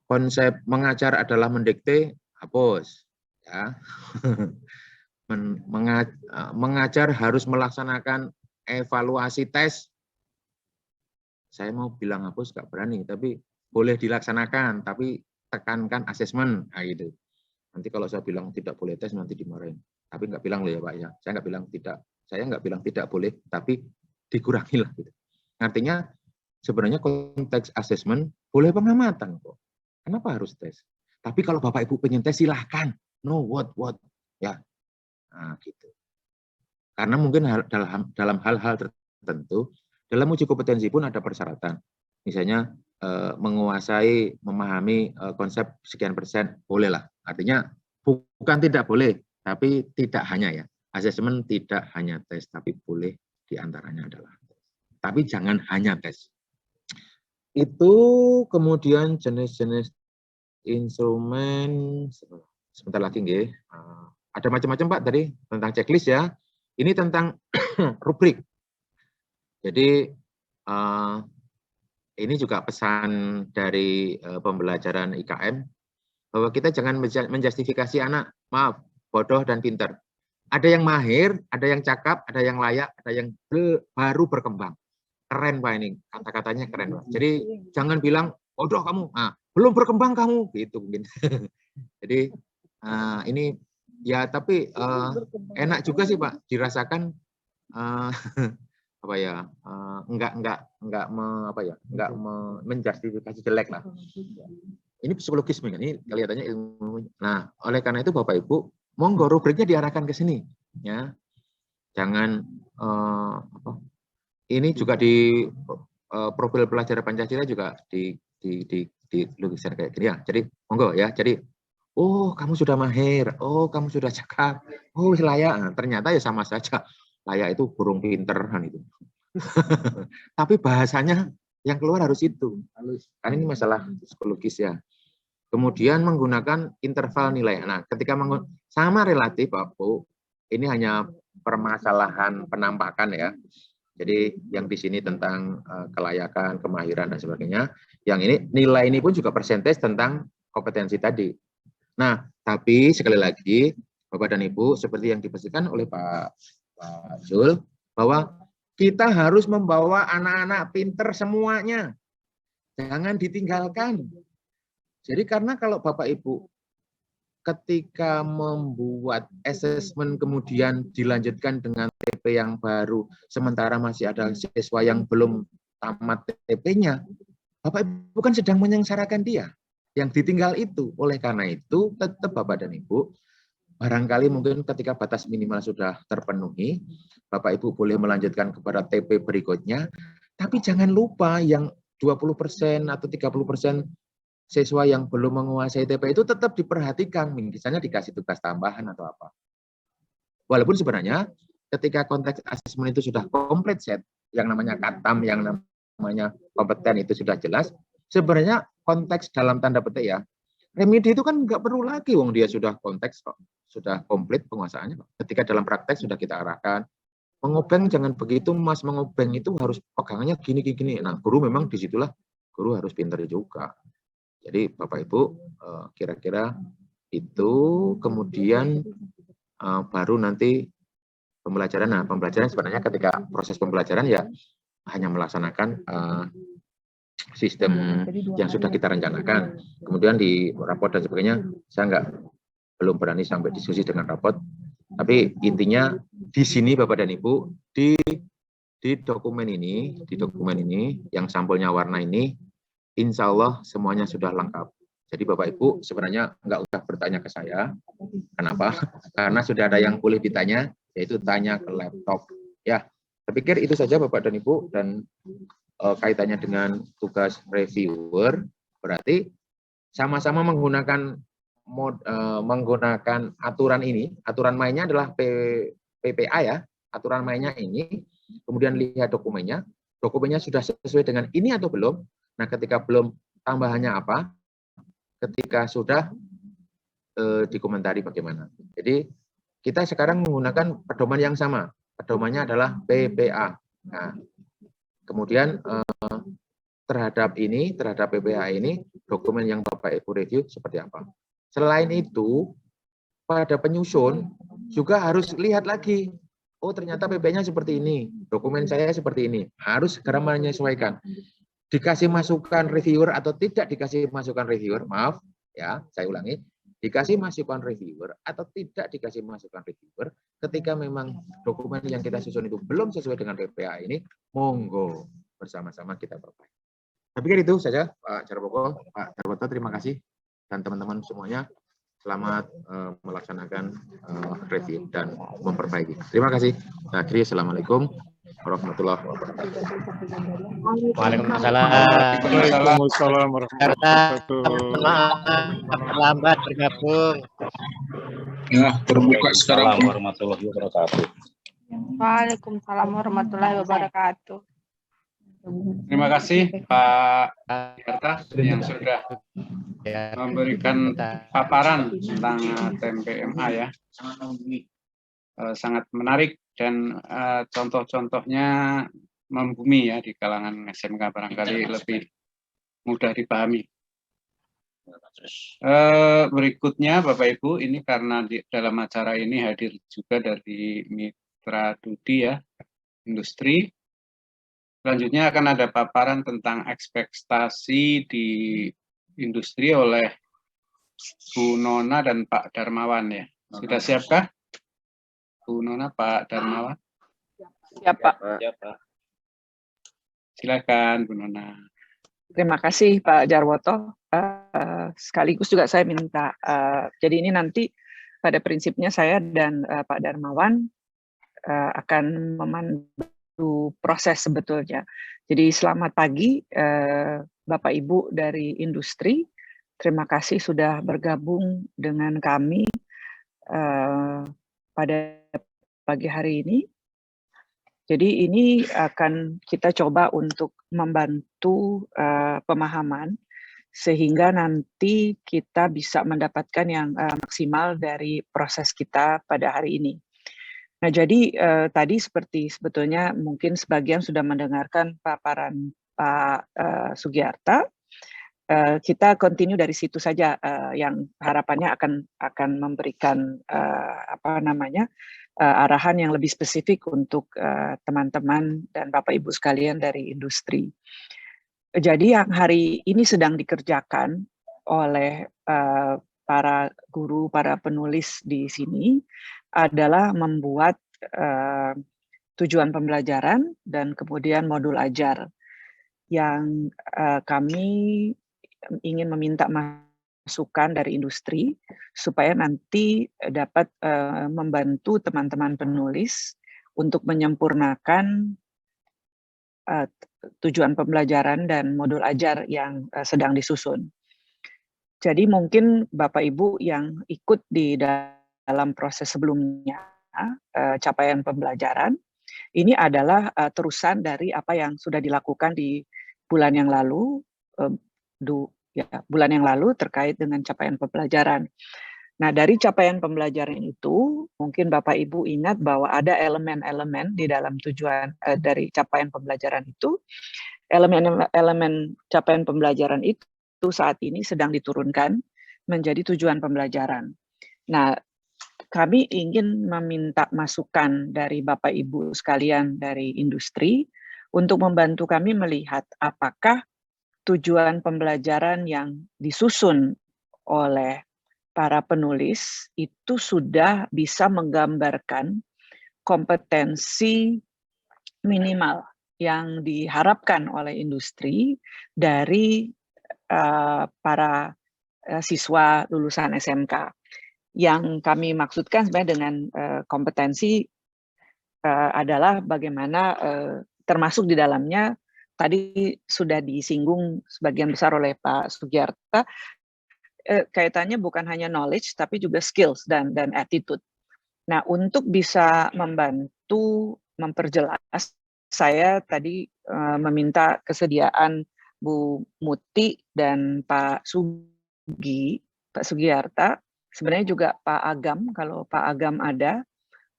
konsep mengajar adalah mendikte, hapus ya. Mengajar harus melaksanakan evaluasi tes. Saya mau bilang hapus nggak berani, tapi boleh dilaksanakan, tapi tekankan asesmen, nah gitu. Nanti kalau saya bilang tidak boleh tes nanti dimarahin. Tapi nggak bilang loh ya Pak ya. Saya nggak bilang tidak boleh, tapi dikurangi lah gitu. Artinya sebenarnya konteks asesmen boleh pengamatan kok. Kenapa harus tes? Tapi kalau Bapak Ibu pengen tes silahkan. No what ya. Nah, gitu. Karena mungkin dalam hal-hal tertentu dalam uji kompetensi pun ada persyaratan. Misalnya menguasai, memahami konsep sekian persen, bolehlah. Artinya bukan tidak boleh, tapi tidak hanya ya. Asesmen tidak hanya tes, tapi boleh diantaranya adalah tes. Tapi jangan hanya tes. Itu kemudian jenis-jenis instrumen, sebentar lagi nggih. Ada macam-macam Pak tadi tentang checklist ya. Ini tentang rubrik. Jadi ini juga pesan dari pembelajaran IKM, bahwa kita jangan menjustifikasi anak, maaf, bodoh dan pintar. Ada yang mahir, ada yang cakap, ada yang layak, ada yang baru berkembang. Keren Pak ini, kata-katanya keren Pak. Jadi jangan bilang, bodoh kamu, belum berkembang kamu, gitu mungkin. Jadi ini ya tapi enak juga sih Pak, dirasakan apa ya, enggak menjustifikasi jelek lah. Ini psikologis kan, ini kelihatannya ilmu. Nah, oleh karena itu Bapak Ibu, monggo rubriknya diarahkan ke sini, ya. Jangan ini juga di profil pelajar Pancasila juga dilugiskan kayak gini ya. Jadi monggo ya. Jadi oh kamu sudah mahir, oh kamu sudah cakap, oh layak. Nah, ternyata ya sama saja. Layak itu burung pinter kan itu. Tapi bahasanya yang keluar harus itu. Kan ini masalah psikologis ya. Kemudian menggunakan interval nilai. Nah, ketika sama relatif, Pak Bu, ini hanya permasalahan penampakan ya. Jadi yang di sini tentang kelayakan, kemahiran dan sebagainya. Yang ini nilai ini pun juga persentase tentang kompetensi tadi. Nah, tapi sekali lagi Bapak dan Ibu, seperti yang dipastikan oleh Pak Zul, bahwa kita harus membawa anak-anak pinter semuanya. Jangan ditinggalkan. Jadi karena kalau Bapak Ibu ketika membuat asesmen kemudian dilanjutkan dengan TP yang baru, sementara masih ada siswa yang belum tamat TP-nya, Bapak Ibu kan sedang menyengsarakan dia. Yang ditinggal itu. Oleh karena itu, tetap Bapak dan Ibu, barangkali mungkin ketika batas minimal sudah terpenuhi, Bapak Ibu boleh melanjutkan kepada TP berikutnya, tapi jangan lupa yang 20% atau 30% siswa yang belum menguasai TP itu tetap diperhatikan, misalnya dikasih tugas tambahan atau apa. Walaupun sebenarnya ketika konteks asesmen itu sudah komplit set, yang namanya katam, yang namanya kompeten itu sudah jelas, sebenarnya konteks dalam tanda petik ya, remedi itu kan nggak perlu lagi, wong dia sudah konteks kok, sudah komplit penguasaannya. Ketika dalam praktek sudah kita arahkan, mengobeng jangan begitu mas, mengobeng itu harus pegangannya gini-gini. Nah guru memang disitulah, guru harus pintar juga. Jadi Bapak Ibu kira-kira itu, kemudian baru nanti pembelajaran. Nah pembelajaran sebenarnya ketika proses pembelajaran ya hanya melaksanakan sistem yang sudah kita rencanakan. Kemudian di raport dan sebagainya, saya belum berani sampai diskusi dengan raport. Tapi intinya di sini Bapak dan Ibu, di dokumen ini yang sampelnya warna ini, insya Allah semuanya sudah lengkap. Jadi Bapak Ibu sebenarnya nggak usah bertanya ke saya. Kenapa? Karena sudah ada yang boleh ditanya, yaitu tanya ke laptop. Ya, saya pikir itu saja Bapak dan Ibu, dan kaitannya dengan tugas reviewer, berarti sama-sama menggunakan aturan ini. Aturan mainnya adalah PPA ya, aturan mainnya ini. Kemudian lihat dokumennya sudah sesuai dengan ini atau belum. Nah, ketika belum, tambahannya apa? Ketika sudah, dikomentari bagaimana. Jadi kita sekarang menggunakan pedoman yang sama. Pedomannya adalah PPA. Nah, kemudian terhadap PPA ini, dokumen yang Bapak Ibu review seperti apa. Selain itu, pada penyusun juga harus lihat lagi. Oh, ternyata PP-nya seperti ini, dokumen saya seperti ini. Harus segera menyesuaikan. Dikasih masukan reviewer atau tidak dikasih masukan reviewer, maaf ya, saya ulangi, dikasih masukan reviewer atau tidak dikasih masukan reviewer, ketika memang dokumen yang kita susun itu belum sesuai dengan PPA ini, monggo bersama-sama kita perbaiki. Saya pikir itu saja Pak Jarwoto. Pak Jarwoto, terima kasih, dan teman-teman semuanya selamat melaksanakan review dan memperbaiki. Terima kasih. Akhirnya, assalamualaikum warahmatullahi wabarakatuh. Waalaikumsalam. Waalaikumsalam warahmatullahi wabarakatuh. Terlambat bergabung. Ya, terbuka sekarang. Waalaikumsalam warahmatullahi wabarakatuh. Waalaikumsalam warahmatullahi wabarakatuh. Terima kasih Pak Jarta yang sudah memberikan paparan tentang TMPMA ya. Sangat menarik dan contoh-contohnya membumi ya di kalangan SMK, barangkali lebih mudah dipahami. Berikutnya Bapak Ibu, ini karena dalam acara ini hadir juga dari Mitra Dudi ya, industri. Selanjutnya akan ada paparan tentang ekspektasi di industri oleh Bu Nona dan Pak Darmawan ya. Sudah siapkah? Bu Nona, Pak Darmawan? Siap, Pak. Silakan Bu Nona. Terima kasih Pak Jarwoto. Sekaligus juga saya minta, jadi ini nanti pada prinsipnya saya dan Pak Darmawan akan memandu proses sebetulnya. Jadi selamat pagi Bapak Ibu dari industri. Terima kasih sudah bergabung dengan kami pada pagi hari ini. Jadi ini akan kita coba untuk membantu pemahaman sehingga nanti kita bisa mendapatkan yang maksimal dari proses kita pada hari ini. Nah, jadi tadi seperti sebetulnya mungkin sebagian sudah mendengarkan paparan Pak Sugiarta. Kita continue dari situ saja yang harapannya akan memberikan arahan yang lebih spesifik untuk teman-teman dan Bapak Ibu sekalian dari industri. Jadi yang hari ini sedang dikerjakan oleh para guru, para penulis di sini adalah membuat tujuan pembelajaran dan kemudian modul ajar yang kami ingin meminta masukan dari industri supaya nanti dapat membantu teman-teman penulis untuk menyempurnakan tujuan pembelajaran dan modul ajar yang sedang disusun. Jadi mungkin Bapak Ibu yang ikut di dalam proses sebelumnya, capaian pembelajaran, ini adalah terusan dari apa yang sudah dilakukan di bulan yang lalu, bulan yang lalu terkait dengan capaian pembelajaran. Nah, dari capaian pembelajaran itu, mungkin Bapak Ibu ingat bahwa ada elemen-elemen di dalam tujuan dari capaian pembelajaran itu. Elemen-elemen capaian pembelajaran itu saat ini sedang diturunkan menjadi tujuan pembelajaran. Nah, kami ingin meminta masukan dari Bapak Ibu sekalian dari industri untuk membantu kami melihat apakah tujuan pembelajaran yang disusun oleh para penulis itu sudah bisa menggambarkan kompetensi minimal yang diharapkan oleh industri dari para siswa lulusan SMK. Yang kami maksudkan sebenarnya dengan kompetensi adalah bagaimana termasuk di dalamnya tadi sudah disinggung sebagian besar oleh Pak Sugiarta, kaitannya bukan hanya knowledge tapi juga skills dan attitude. Nah, untuk bisa membantu memperjelas, saya tadi meminta kesediaan Bu Muti dan Pak Sugiarta, sebenarnya juga Pak Agam, kalau Pak Agam ada,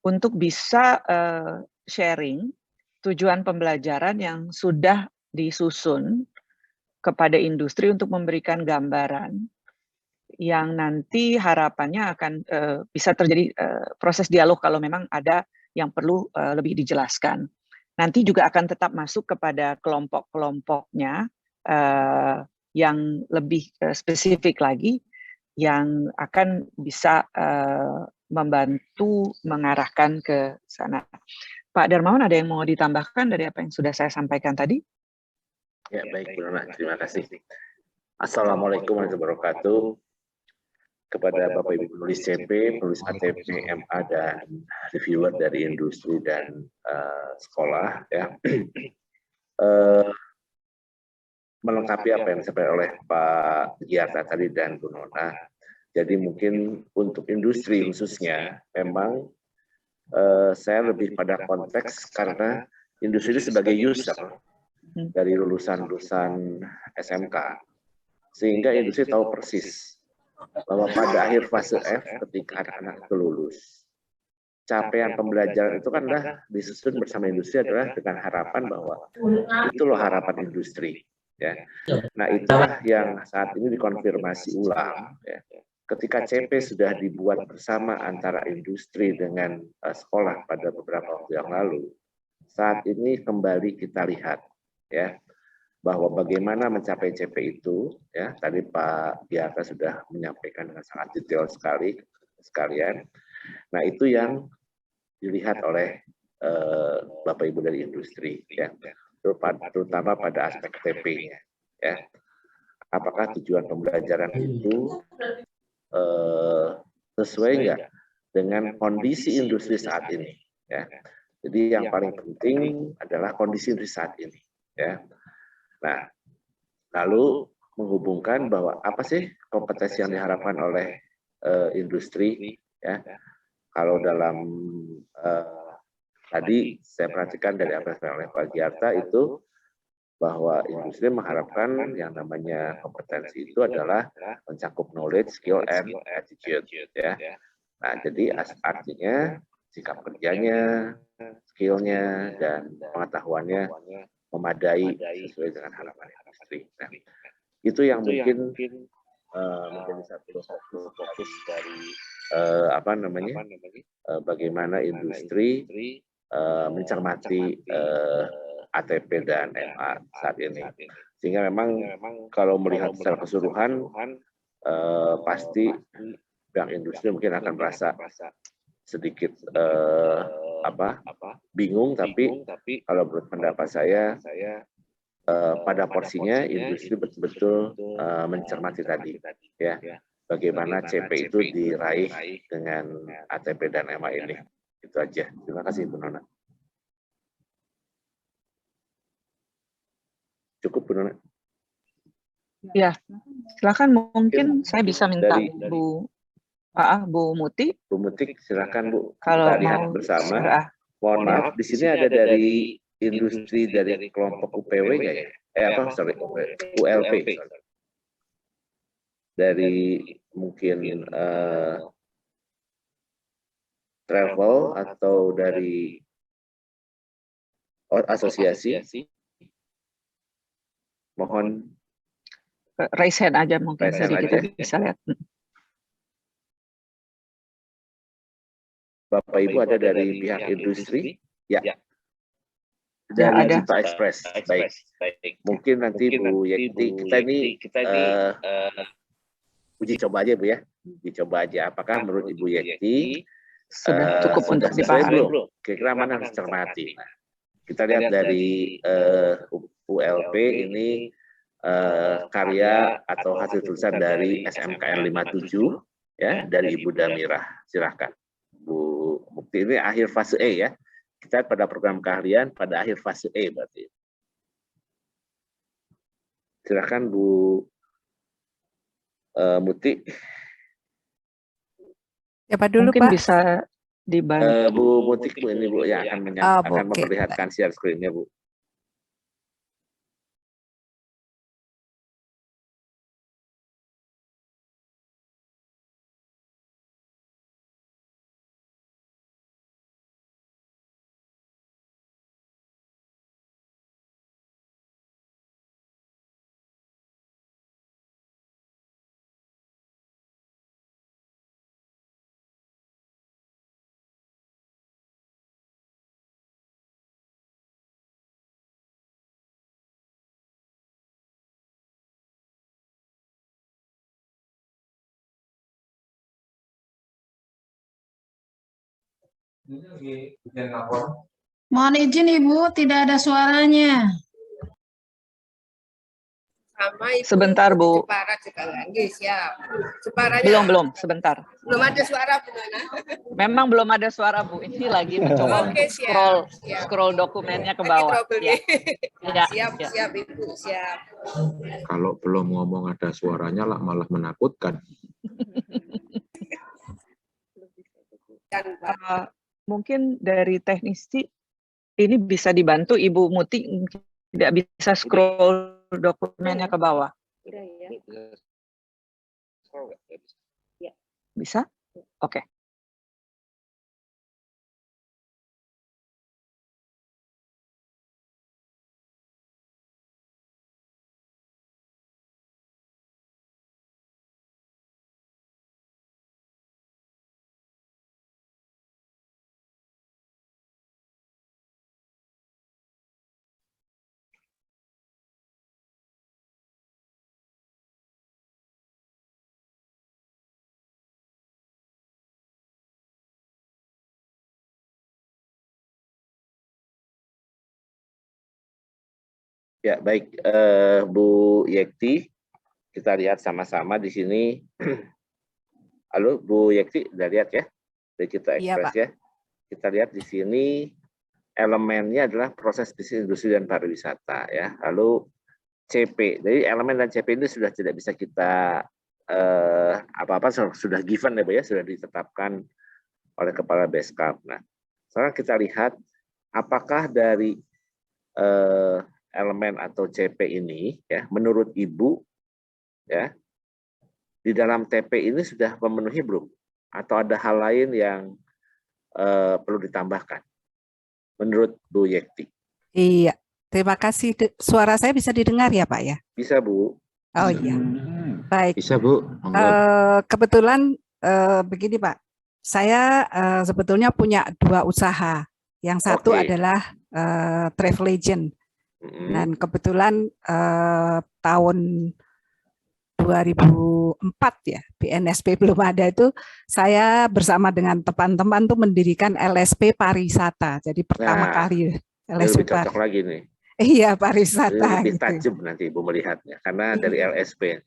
untuk bisa sharing tujuan pembelajaran yang sudah disusun kepada industri untuk memberikan gambaran yang nanti harapannya akan bisa terjadi proses dialog kalau memang ada yang perlu lebih dijelaskan. Nanti juga akan tetap masuk kepada kelompok-kelompoknya yang lebih spesifik lagi, yang akan bisa membantu mengarahkan ke sana. Pak Darmawan, ada yang mau ditambahkan dari apa yang sudah saya sampaikan tadi? Ya, baik Bu Nona, terima kasih. Assalamualaikum warahmatullahi wabarakatuh. Kepada Bapak Ibu penulis CP, penulis ATP, MA, dan reviewer dari industri dan sekolah, ya. Melengkapi apa yang disampaikan oleh Pak Sugiarta tadi dan Bu Nona. Jadi mungkin untuk industri khususnya, memang saya lebih pada konteks karena industri itu sebagai user dari lulusan-lulusan SMK, sehingga industri tahu persis bahwa pada akhir fase F ketika anak-anak itu lulus, capaian pembelajaran itu kan dah disusun bersama industri adalah dengan harapan bahwa itu loh harapan industri, ya. Nah, itulah yang saat ini dikonfirmasi ulang, ya. Ketika CP sudah dibuat bersama antara industri dengan sekolah pada beberapa waktu yang lalu, saat ini kembali kita lihat, ya, bahwa bagaimana mencapai CP itu, ya, tadi Pak Giarta sudah menyampaikan dengan sangat detail sekalian. Nah, itu yang dilihat oleh Bapak Ibu dari industri, ya, terutama pada aspek TP-nya, ya. Apakah tujuan pembelajaran itu sesuai nggak dengan kondisi industri saat ini, ya. Jadi yang paling penting adalah kondisi industri saat ini, ya. Nah, lalu menghubungkan bahwa apa sih kompetensi yang diharapkan oleh industri, ya. Kalau dalam tadi saya perhatikan dari apa yang disampaikan oleh Pak Giarta itu bahwa industri mengharapkan yang namanya kompetensi itu adalah mencakup knowledge, skill, and attitude, ya. Nah, jadi artinya sikap kerjanya, skillnya, dan pengetahuannya memadai sesuai dengan harapan industri. Nah, itu yang mungkin menjadi satu fokus dari bagaimana industri mencermati ATP dan MA saat ini. Sehingga memang kalau melihat secara keseluruhan, pasti pihak industri mungkin akan merasa sedikit bingung, tapi kalau menurut pendapat saya, pada porsinya industri betul-betul mencermati tadi, ya, bagaimana CP itu diraih dengan ATP dan MA ini. Itu aja. Terima kasih Bu Nona. Cukup Bu Nona? Ya, silakan, mungkin saya bisa minta Bu Muti. Bu Muti, silakan Bu. Kalau kita lihat bersama. Mohon maaf, di sini ada dari industri dari kelompok UPW nggak ya? ULP. Dari mungkin travel atau dari asosiasi. Mohon raise hand aja mungkin, jadi kita bisa lihat. Bapak Ibu ada dari pihak industri? Ya. dari ada. Cito Express. Baik. Mungkin nanti Bu Yekti, kita ini uji coba aja Bu ya. Uji coba aja. Apakah menurut Ibu Yekti Sudah cukup untuk sesuai dibahas. belum? Kira-kira mana harus cermati? Nah, kita lihat dari ULP ini karya atau hasil tulisan dari SMKN 57 ya, dari Ibu Damirah. Silakan Bu Mukti, ini akhir fase E ya. Kita pada program keahlian pada akhir fase E berarti. Silakan Bu Muti. Siapa dulu Mungkin Pak? bisa dibantu. Bu Muti Bu, ini Bu yang akan akan oke. memperlihatkan share screen-nya Bu. Mohon izin Ibu, tidak ada suaranya. Sama Ibu. Sebentar, Bu. Jepara juga lagi, siap. Jeparanya Belum, sebentar. belum ada suara Bu Nana. Memang belum ada suara Bu. Ini lagi mencoba Oke, untuk siap. scroll dokumennya ke Lagi bawah. trouble Ya. nih. Ya, Siap, ya. siap Ibu, siap. Kalau belum ngomong ada suaranya lah malah menakutkan. Dan Pak. Mungkin dari teknisi ini bisa dibantu Ibu Muti, tidak bisa scroll dokumennya ke bawah. Udah ya. Bisa? Oke. Ya, baik Bu Yekti, kita lihat sama-sama di sini. Halo Bu Yekti, udah lihat ya? Dari Cito Iya, Express Pak. ya. Kita lihat di sini elemennya adalah proses bisnis industri dan pariwisata ya. Lalu CP, jadi elemen dan CP ini sudah tidak bisa kita apa-apa sudah given ya Bu ya, sudah ditetapkan oleh Kepala Beskap. Nah, sekarang kita lihat apakah dari elemen atau CP ini ya menurut Ibu ya di dalam TP ini sudah memenuhi belum atau ada hal lain yang perlu ditambahkan menurut Bu Yekti? Iya, terima kasih. Suara saya bisa didengar ya Pak ya? Bisa Bu. Oh iya, baik. Bisa Bu. Monggo. Kebetulan begini Pak, saya sebetulnya punya 2 usaha. Yang satu Oke. adalah travel agent. Dan kebetulan tahun 2004 ya, BNSP belum ada itu, saya bersama dengan teman-teman tuh mendirikan LSP Pariwisata. Jadi pertama Nah, kali Ini LSP lebih cocok lagi nih. Iya, Ini pariwisata lebih gitu. tajam nanti Ibu melihatnya karena dari LSP.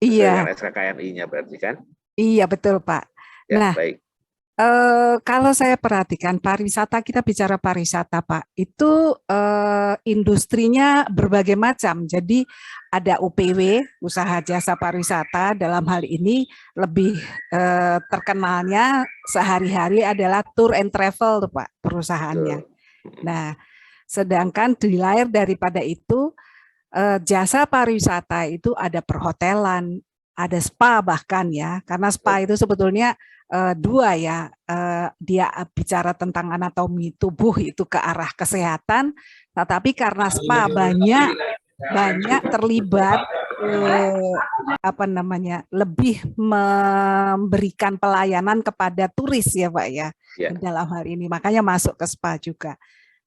Iya, Dengan SKKNI-nya berarti kan? iya betul Pak. Ya, Nah, baik. kalau saya perhatikan pariwisata, kita bicara pariwisata Pak, itu industrinya berbagai macam. Jadi ada UPW, usaha jasa pariwisata, dalam hal ini lebih terkenalnya sehari-hari adalah tour and travel tuh Pak, perusahaannya. Nah, sedangkan di layar daripada itu jasa pariwisata itu ada perhotelan, ada spa bahkan ya, karena spa itu sebetulnya 2 ya, dia bicara tentang anatomi tubuh itu ke arah kesehatan, tetapi karena spa banyak terlibat apa namanya, lebih memberikan pelayanan kepada turis ya Pak ya, Ya. dalam hal ini, makanya masuk ke spa juga.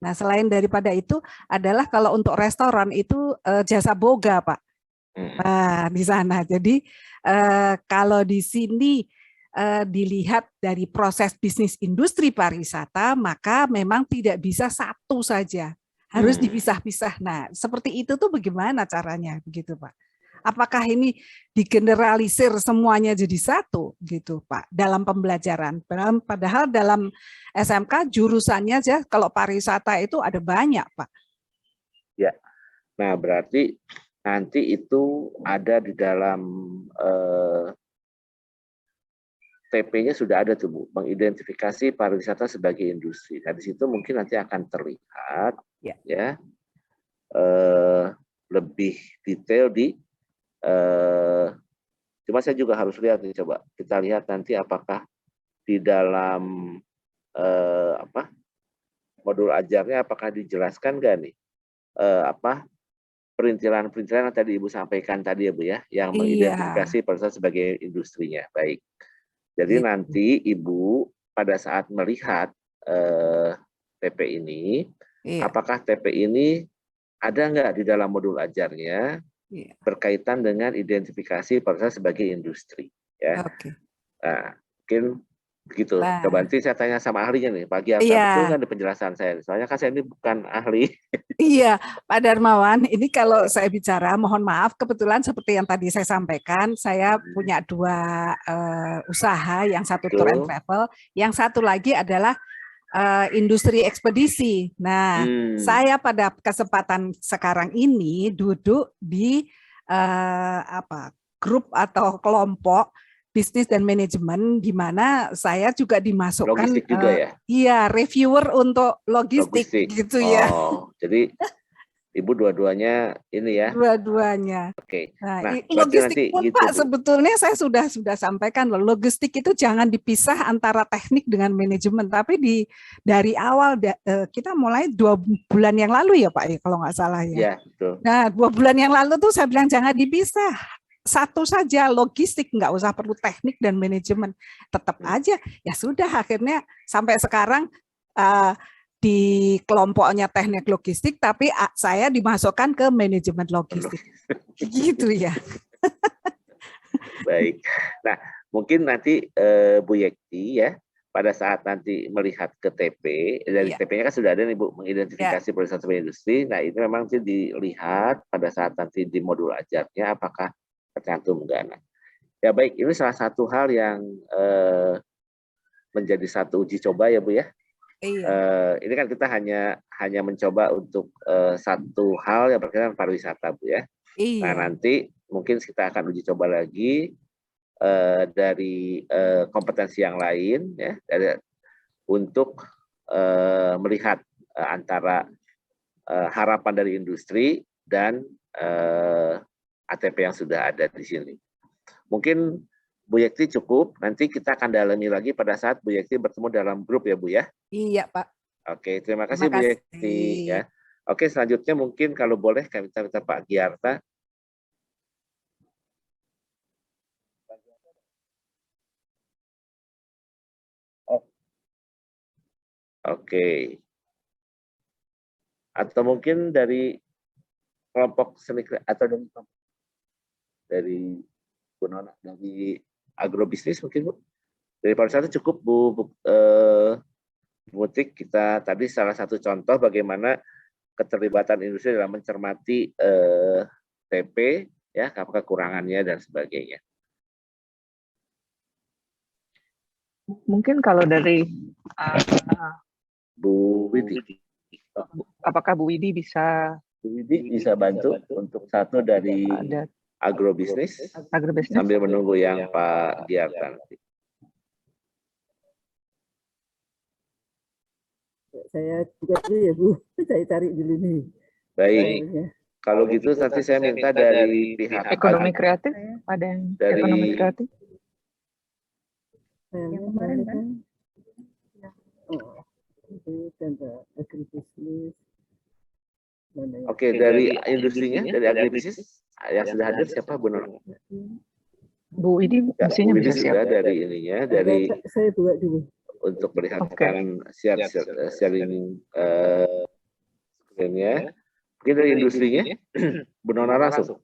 Nah, selain daripada itu adalah kalau untuk restoran itu jasa boga, Pak. Nah, di sana. Jadi kalau di sini dilihat dari proses bisnis industri pariwisata, maka memang tidak bisa satu saja. Harus dipisah-pisah. Nah, seperti itu tuh bagaimana caranya begitu, Pak? Apakah ini digeneralisir semuanya jadi satu gitu, Pak, dalam pembelajaran? Padahal dalam SMK jurusannya aja kalau pariwisata itu ada banyak, Pak. Ya. Nah, berarti nanti itu ada di dalam TP-nya sudah ada tuh, Bu, mengidentifikasi pariwisata sebagai industri. Nah, di situ mungkin nanti akan terlihat ya lebih detail di cuma saya juga harus lihat nih, coba kita lihat nanti apakah di dalam modul ajarnya apakah dijelaskan nggak nih perintilan-perintilan yang tadi Ibu sampaikan tadi ya Bu ya, yang mengidentifikasi pariwisata sebagai industrinya. Baik. Jadi nanti Ibu pada saat melihat TP ini, apakah TP ini ada nggak di dalam modul ajarnya berkaitan dengan identifikasi pariwisata sebagai industri, ya. Nah, mungkin begitu. Coba nanti saya tanya sama ahlinya nih, Pak Giarta, betul nggak di penjelasan saya? Soalnya kan saya ini bukan ahli. Iya, Pak Darmawan, ini kalau saya bicara, mohon maaf, kebetulan seperti yang tadi saya sampaikan, saya punya 2 usaha, yang satu tour and travel, yang satu lagi adalah industri ekspedisi. Nah, saya pada kesempatan sekarang ini duduk di grup atau kelompok bisnis dan manajemen, di mana saya juga dimasukkan logistik juga ya? Iya, reviewer untuk logistik. Gitu ya. Jadi Ibu dua-duanya ini ya? Dua-duanya. Oke. Nah, logistik pun gitu, Pak, sebetulnya saya sudah sampaikan loh, logistik itu jangan dipisah antara teknik dengan manajemen, tapi dari awal kita mulai 2 bulan yang lalu ya Pak, kalau nggak salah ya. Iya, betul. Nah, 2 bulan yang lalu tuh saya bilang jangan dipisah. Satu saja, logistik, nggak usah perlu teknik dan manajemen. Tetap aja, ya sudah akhirnya sampai sekarang di kelompoknya teknik logistik, tapi saya dimasukkan ke manajemen logistik. Gitu ya. Baik. Nah, mungkin nanti Bu Yekti ya, pada saat nanti melihat ke TP, dari TP-nya kan sudah ada nih Bu, mengidentifikasi pariwisata sebagai industri. Nah, itu memang sih dilihat pada saat nanti di modul ajarnya apakah tercantum enggak. Nah, ya baik, ini salah satu hal yang menjadi satu uji coba ya Bu ya. Ini kan kita hanya mencoba untuk satu hal yang berkaitan pariwisata Bu ya. Nah, nanti mungkin kita akan uji coba lagi dari kompetensi yang lain ya, untuk melihat antara harapan dari industri dan ATP yang sudah ada di sini. Mungkin Bu Yekti cukup, nanti kita akan dalami lagi pada saat Bu Yekti bertemu dalam grup ya Bu ya? Iya Pak. Oke, terima kasih Bu Yekti ya. Oke, selanjutnya mungkin kalau boleh kami minta Pak Giarta. Oke. Atau mungkin dari kelompok seni atau dari Bu Nona, dari agrobisnis mungkin Bu. Dari pariwisata cukup Bu Mutik, kita tadi salah satu contoh bagaimana keterlibatan industri dalam mencermati TP ya, apa kekurangannya dan sebagainya. Mungkin kalau dari Bu Widi, apakah Bu Widi bisa bantu untuk satu dari agrobisnis sambil menunggu yang Pak Giarta nanti. Saya juga dulu ya Bu, saya cari dulu nih. Baik, kalau gitu nanti saya minta dari pihak ekonomi kreatif, ada yang dari ekonomi kreatif. Kemarin kan? Oh, itu tentang agribisnis. Oke, dari industrinya, dari agribisnis yang sudah hadir siapa Bu Nona? Bu Widi, mestinya bisa siapa? Dari ininya, dari saya buat dulu. untuk melihatkan sharing screen-nya. Mungkin dari industrinya, Bu Nona langsung.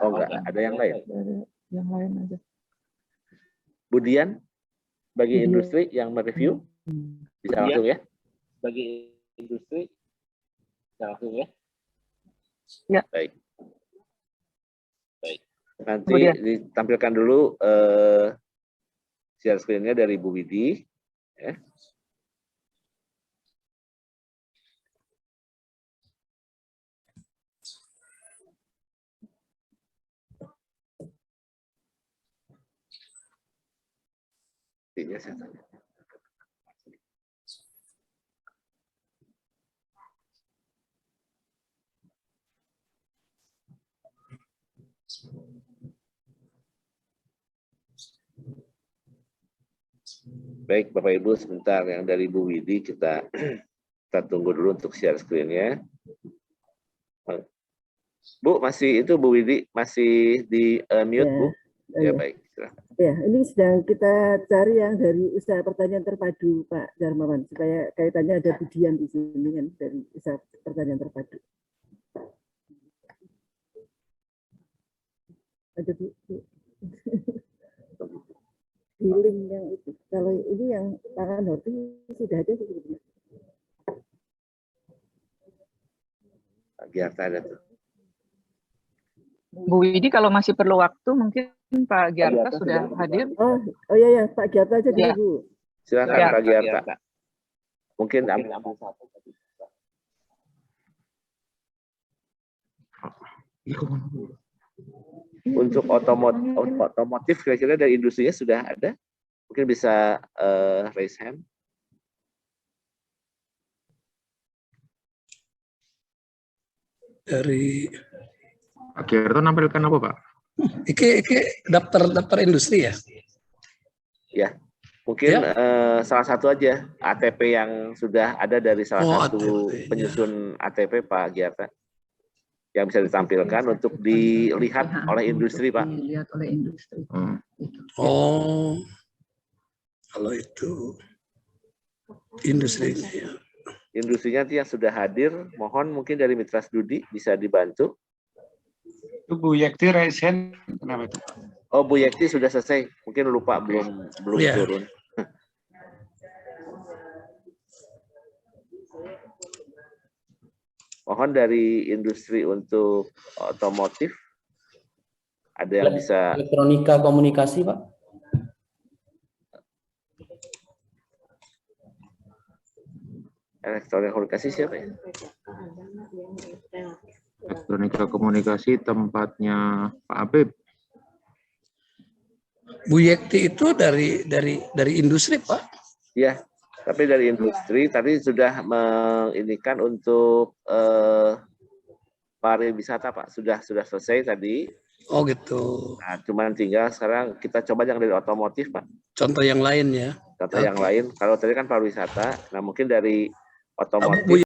Oh enggak, ada yang lain. Yang lain aja. Bu Dian, bagi industri yang mereview, bisa langsung ya. Bagi industri, bisa langsung ya. Ya. Baik. Nanti Kemudian. ditampilkan dulu share screen-nya dari Bu Widi. Ya. Iya, saya tanya. Baik, Bapak Ibu, sebentar yang dari Bu Widi kita tunggu dulu untuk share screen-nya. Bu, masih itu Bu Widi masih di mute, Ya, Bu? Ya, ya. baik, silakan. Ya, ini sedang kita cari yang dari usaha pertanian terpadu, Pak Darmawan, supaya kaitannya ada Budian di sini kan dari usaha pertanian terpadu. Ada Bu. Healing yang itu. Kalau ini yang pangan horti sudah ada sebetulnya. Pak Giarta ada tuh. Bu Widi kalau masih perlu waktu mungkin Pak Giarta sudah hadir. Oh iya ya, Pak Giarta aja dulu, Ya. Bu. Silakan Ya. Pak Giarta. Mungkin untuk otomotif kira-kira dari industrinya sudah ada. Mungkin bisa raise hand. Dari Pak Gerto nampilkan apa, Pak? iki daftar industri ya. Ya, mungkin salah satu aja ATP yang sudah ada dari salah satu ATP, penyusun ATP Pak Giarta yang bisa ditampilkan untuk dilihat oleh industri, Pak. Dilihat oleh industri. Oh, kalau itu industri ya. Industrinya nanti yang sudah hadir, mohon mungkin dari Mitra Studi bisa dibantu. Itu Bu Yekti raise hand, kenapa itu? Oh, Bu Yekti sudah selesai, mungkin lupa belum Ya. turun. Mohon dari industri untuk otomotif, ada yang bisa. Elektronika komunikasi, Pak. Elektronik komunikasi siapa ya? Elektronika komunikasi tempatnya Pak Habib. Bu Yekti itu dari industri, Pak. Iya, tapi dari industri tadi sudah menginikan untuk pariwisata, Pak. Sudah selesai tadi. Oh gitu. Nah, cuman tinggal sekarang kita coba yang dari otomotif, Pak. Contoh yang lain ya. Contoh yang lain. Kalau tadi kan pariwisata, nah mungkin dari Bu otomotif.